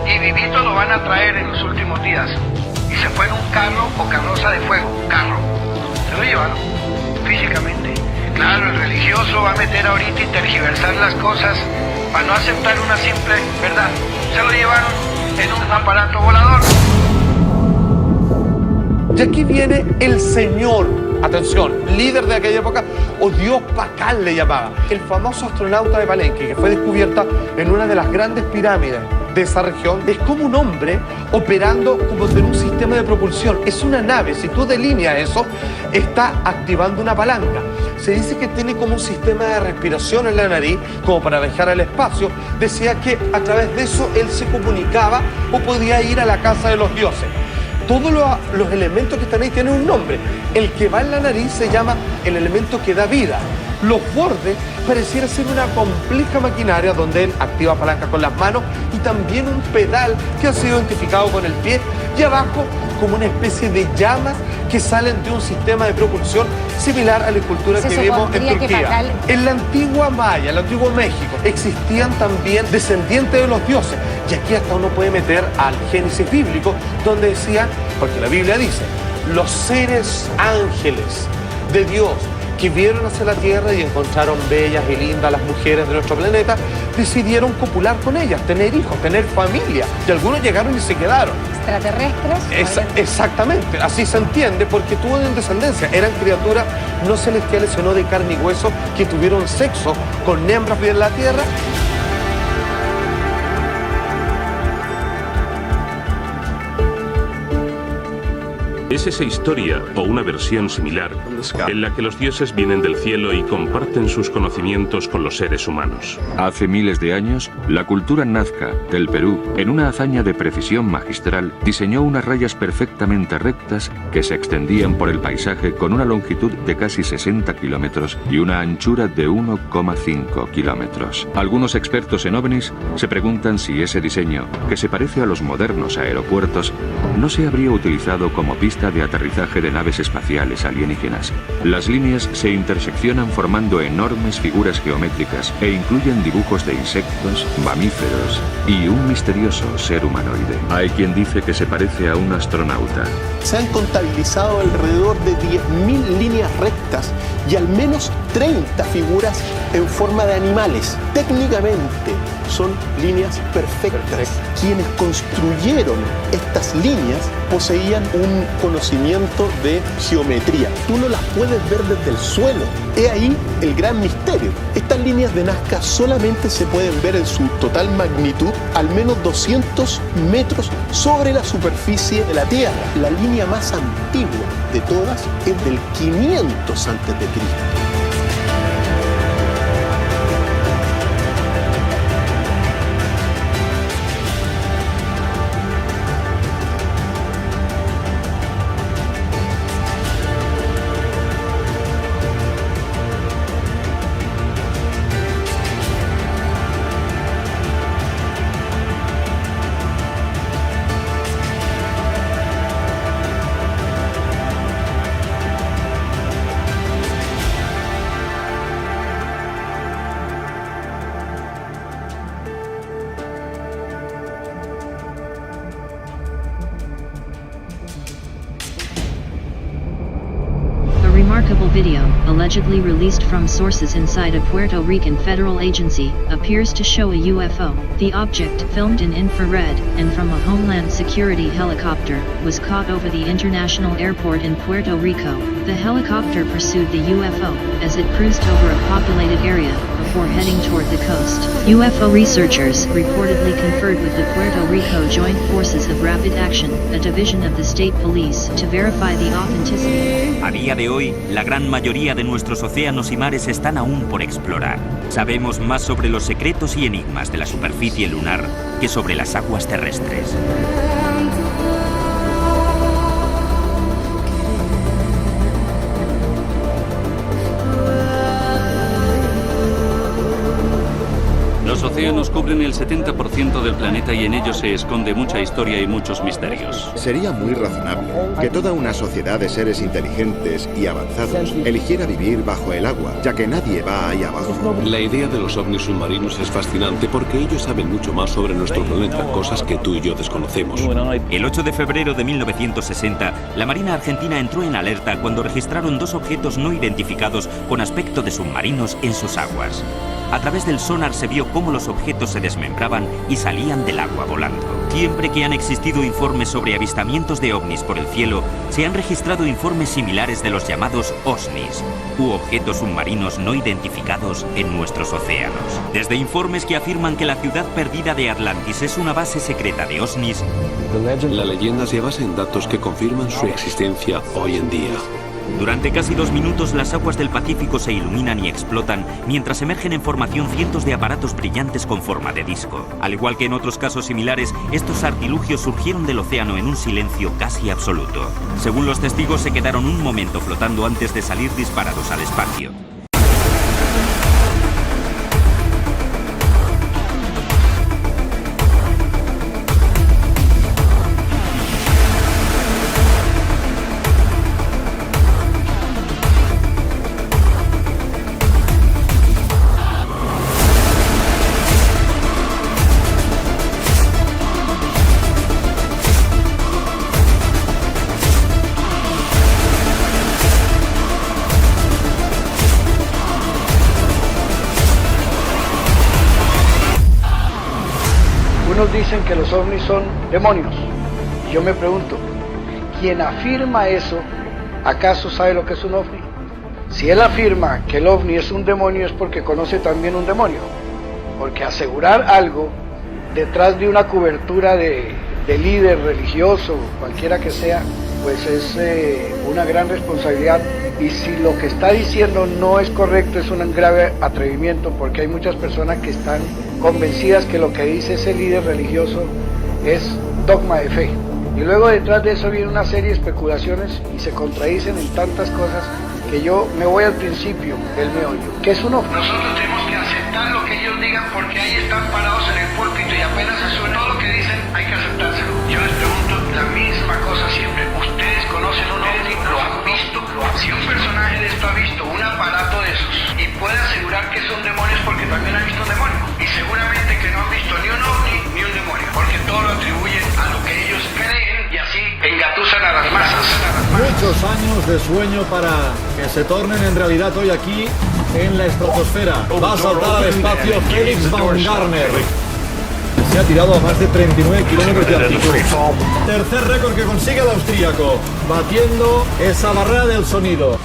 Speaker 5: Y vivito lo van a traer en los últimos días. Y se fue en un carro o carroza de fuego, carro. Se lo llevaron físicamente. Claro, el religioso va a meter ahorita y tergiversar las cosas para no aceptar una simple verdad. Se lo llevaron en un aparato volador.
Speaker 6: Y aquí viene el Señor, atención, líder de aquella época, o Dios Pacal le llamaba, el famoso astronauta de Palenque, que fue descubierta en una de las grandes pirámides de esa región. Es como un hombre operando como en un sistema de propulsión. Es una nave, si tú delineas eso, está activando una palanca. Se dice que tiene como un sistema de respiración en la nariz, como para viajar al espacio. Decía que a través de eso él se comunicaba o podía ir a la casa de los dioses. Todos los elementos que están ahí tienen un nombre. El que va en la nariz se llama el elemento que da vida. Los bordes pareciera ser una compleja maquinaria donde él activa palanca con las manos y también un pedal que ha sido identificado con el pie, y abajo como una especie de llamas que salen de un sistema de propulsión similar a la escultura que vimos en Turquía. En la antigua Maya, en el antiguo México, existían también descendientes de los dioses. Y aquí hasta uno puede meter al Génesis bíblico, donde decía, porque la Biblia dice, los seres ángeles de Dios que vieron hacia la tierra y encontraron bellas y lindas las mujeres de nuestro planeta, decidieron copular con ellas, tener hijos, tener familia. Y algunos llegaron y se quedaron.
Speaker 17: ¿Extraterrestres?
Speaker 6: Exactamente, así se entiende, porque tuvieron descendencia. Eran criaturas no celestiales, sino de carne y hueso, que tuvieron sexo con hembras de la tierra.
Speaker 20: Es esa historia, o una versión similar, en la que los dioses vienen del cielo y comparten sus conocimientos con los seres humanos.
Speaker 18: Hace miles de años, la cultura nazca del Perú, en una hazaña de precisión magistral, diseñó unas rayas perfectamente rectas que se extendían por el paisaje con una longitud de casi 60 kilómetros y una anchura de 1,5 kilómetros. Algunos expertos en ovnis se preguntan si ese diseño, que se parece a los modernos aeropuertos, no se habría utilizado como pista de aterrizaje de naves espaciales alienígenas. Las líneas se interseccionan formando enormes figuras geométricas e incluyen dibujos de insectos, mamíferos y un misterioso ser humanoide. Hay quien dice que se parece a un astronauta.
Speaker 23: Se han contabilizado alrededor de 10.000 líneas rectas y al menos 30 figuras en forma de animales. Técnicamente son líneas perfectas. Quienes construyeron estas líneas poseían un conocimiento de geometría. Tú no las puedes ver desde el suelo. He ahí el gran misterio. Estas líneas de Nazca solamente se pueden ver en su total magnitud al menos 200 metros sobre la superficie de la Tierra. La línea más antigua de todas es del 500 a.C.
Speaker 1: remarkable video, allegedly released from sources inside a Puerto Rican federal agency, appears to show a UFO. The object, filmed in infrared, and from a Homeland Security helicopter, was caught over the international airport in Puerto Rico. The helicopter pursued the UFO, as it cruised over a populated area, before heading toward the coast. UFO researchers reportedly conferred with the Puerto Rico Joint Forces of Rapid Action, a division of the state police, to verify the authenticity.
Speaker 3: A día de hoy, la gran mayoría de nuestros océanos y mares están aún por explorar. Sabemos más sobre los secretos y enigmas de la superficie lunar que sobre las aguas terrestres.
Speaker 20: Los océanos cubren el 70% del planeta y en ellos se esconde mucha historia y muchos misterios.
Speaker 4: Sería muy razonable que toda una sociedad de seres inteligentes y avanzados eligiera vivir bajo el agua, ya que nadie va ahí abajo.
Speaker 20: La idea de los ovnis submarinos es fascinante porque ellos saben mucho más sobre nuestro planeta, cosas que tú y yo desconocemos.
Speaker 3: El 8 de febrero de 1960, la Marina Argentina entró en alerta cuando registraron 2 objetos no identificados con aspecto de submarinos en sus aguas. A través del sonar se vio cómo los objetos se desmembraban y salían del agua volando. Siempre que han existido informes sobre avistamientos de ovnis por el cielo, se han registrado informes similares de los llamados OSNIs, u objetos submarinos no identificados en nuestros océanos. Desde informes que afirman que la ciudad perdida de Atlantis es una base secreta de OSNIs,
Speaker 20: la leyenda se basa en datos que confirman su existencia hoy en día.
Speaker 3: Durante casi 2 minutos las aguas del Pacífico se iluminan y explotan mientras emergen en formación cientos de aparatos brillantes con forma de disco. Al igual que en otros casos similares, estos artilugios surgieron del océano en un silencio casi absoluto. Según los testigos, se quedaron un momento flotando antes de salir disparados al espacio.
Speaker 5: Unos dicen que los ovnis son demonios. Yo me pregunto, ¿quién afirma eso, acaso sabe lo que es un ovni? Si él afirma que el ovni es un demonio es porque conoce también un demonio. Porque asegurar algo detrás de una cobertura de líder religioso, cualquiera que sea, pues es una gran responsabilidad. Y si lo que está diciendo no es correcto, es un grave atrevimiento, porque hay muchas personas que están convencidas que lo que dice ese líder religioso es dogma de fe. Y luego detrás de eso viene una serie de especulaciones y se contradicen en tantas cosas que yo me voy al principio del meollo. ¿Qué es un ovni? Nosotros tenemos que aceptar lo que ellos digan porque ahí están parados en el púlpito y apenas se suena todo lo que dicen, hay que aceptárselo. Yo les pregunto la misma cosa siempre. ¿Ustedes conocen un ovni? ¿Lo han visto? Si un personaje de esto ha visto un aparato de esos y puede asegurar que son demonios porque también ha visto un demonio. Y seguramente que no han visto ni un ovni ni un demonio, porque todo lo atribuyen a lo que ellos creen y así engatusan a las masas.
Speaker 19: Muchos años de sueño para que se tornen en realidad hoy aquí en la estratosfera. Va a saltar al espacio Felix Baumgartner. Se ha tirado a más de 39 kilómetros de altitud. Tercer récord que consigue el austríaco, batiendo esa barrera del sonido.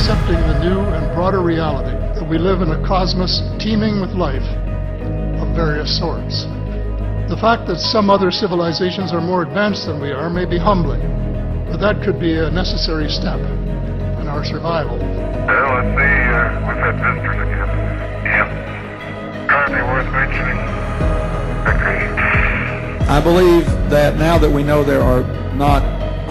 Speaker 22: Accepting the new and broader reality that we live in a cosmos teeming with life of various sorts. The fact that some other civilizations are more advanced than we are may be humbling, but that could be a necessary step in our survival.
Speaker 2: Well, let's see, we've had visitors again. Yeah. Probably worth mentioning.
Speaker 7: I believe that now that we know there are not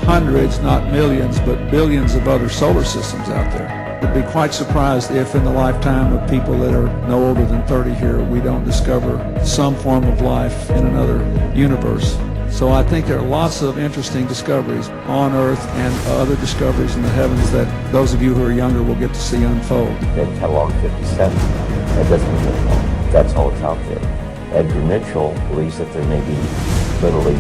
Speaker 7: hundreds, not millions, but billions of other solar systems out there, I'd be quite surprised if in the lifetime of people that are no older than 30 here, we don't discover some form of life in another universe. So I think there are lots of interesting discoveries on Earth and other discoveries in the heavens that those of you who are younger will get to see unfold.
Speaker 8: They catalog 57. That doesn't mean that's all that's out there. Edgar Mitchell believes that there may be literally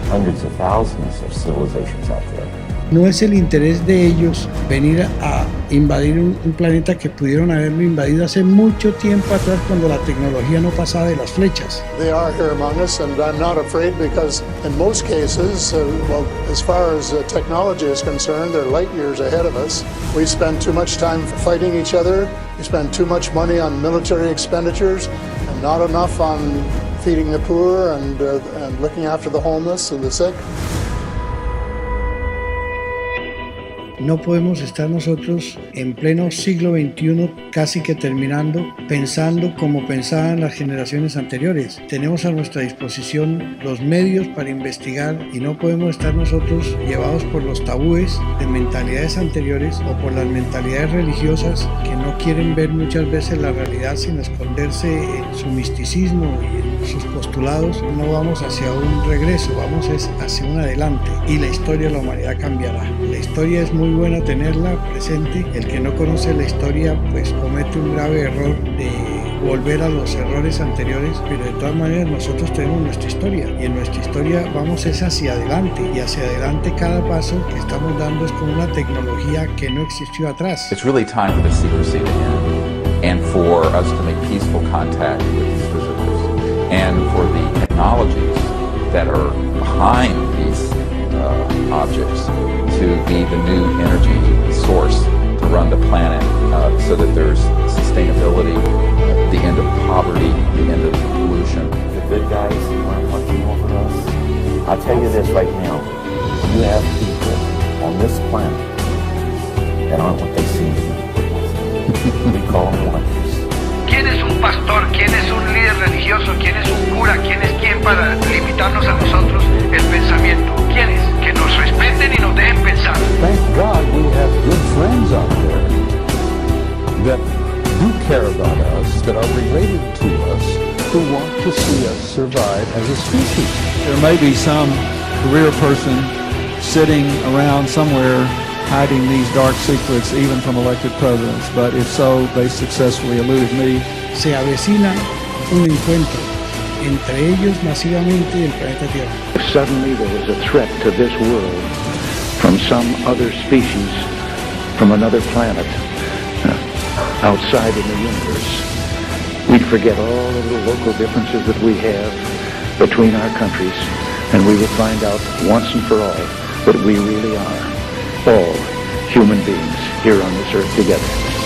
Speaker 8: hundreds of thousands of civilizations out there.
Speaker 9: No es el interés de ellos venir a invadir un planeta que pudieron haberlo invadido hace mucho tiempo atrás cuando la tecnología no pasaba de las flechas.
Speaker 22: They are here among us, and I'm not afraid because in most cases, well, as far as technology is concerned, they're light years ahead of us. We spend too much time fighting each other. We spend too much money on military expenditures and not enough on feeding the poor and looking after the homeless and the sick.
Speaker 9: No podemos estar nosotros en pleno siglo XXI, casi que terminando, pensando como pensaban las generaciones anteriores. Tenemos a nuestra disposición los medios para investigar y no podemos estar nosotros llevados por los tabúes de mentalidades anteriores o por las mentalidades religiosas que no quieren ver muchas veces la realidad sin esconderse en su misticismo y en sus postulados. No vamos hacia un regreso, vamos hacia un adelante y la historia de la humanidad cambiará. La historia es muy buena tenerla presente. El que no conoce la historia pues comete un grave error de volver a los errores anteriores, pero de todas maneras nosotros tenemos nuestra historia y en nuestra historia vamos hacia adelante y hacia adelante cada paso que estamos dando es con una tecnología que no existió atrás.
Speaker 13: It's really time for the secrecy to end and for us to make peaceful contact with these visitors and for the technologies that are behind these objects to be the new energy source to run the planet so that there's sustainability, the end of poverty, the end of pollution.
Speaker 8: The good guys aren't watching over us. I'll tell you this right now. You have people on this planet that aren't what they seem to be. We call them watchers.
Speaker 5: ¿Quién es un pastor? ¿Quién es un líder religioso? ¿Quién es un cura? ¿Quién es quién para limitarnos a nosotros el pensamiento? ¿Quién es? Que nos respeten y nos dejen pensar.
Speaker 25: Thank God we have good friends out there that do care about us, that are related to us, who want to see us survive as a species.
Speaker 7: There may be some career person sitting around somewhere hiding these dark secrets even from elected presidents, but if so, they successfully eluded me.
Speaker 9: Se avecina un encuentro entre ellos masivamente y el planeta Tierra.
Speaker 25: Suddenly there was a threat to this world from some other species, from another planet, outside in the universe. We'd forget all of the local differences that we have between our countries, and we would find out once and for all that we really are all human beings here on this earth together.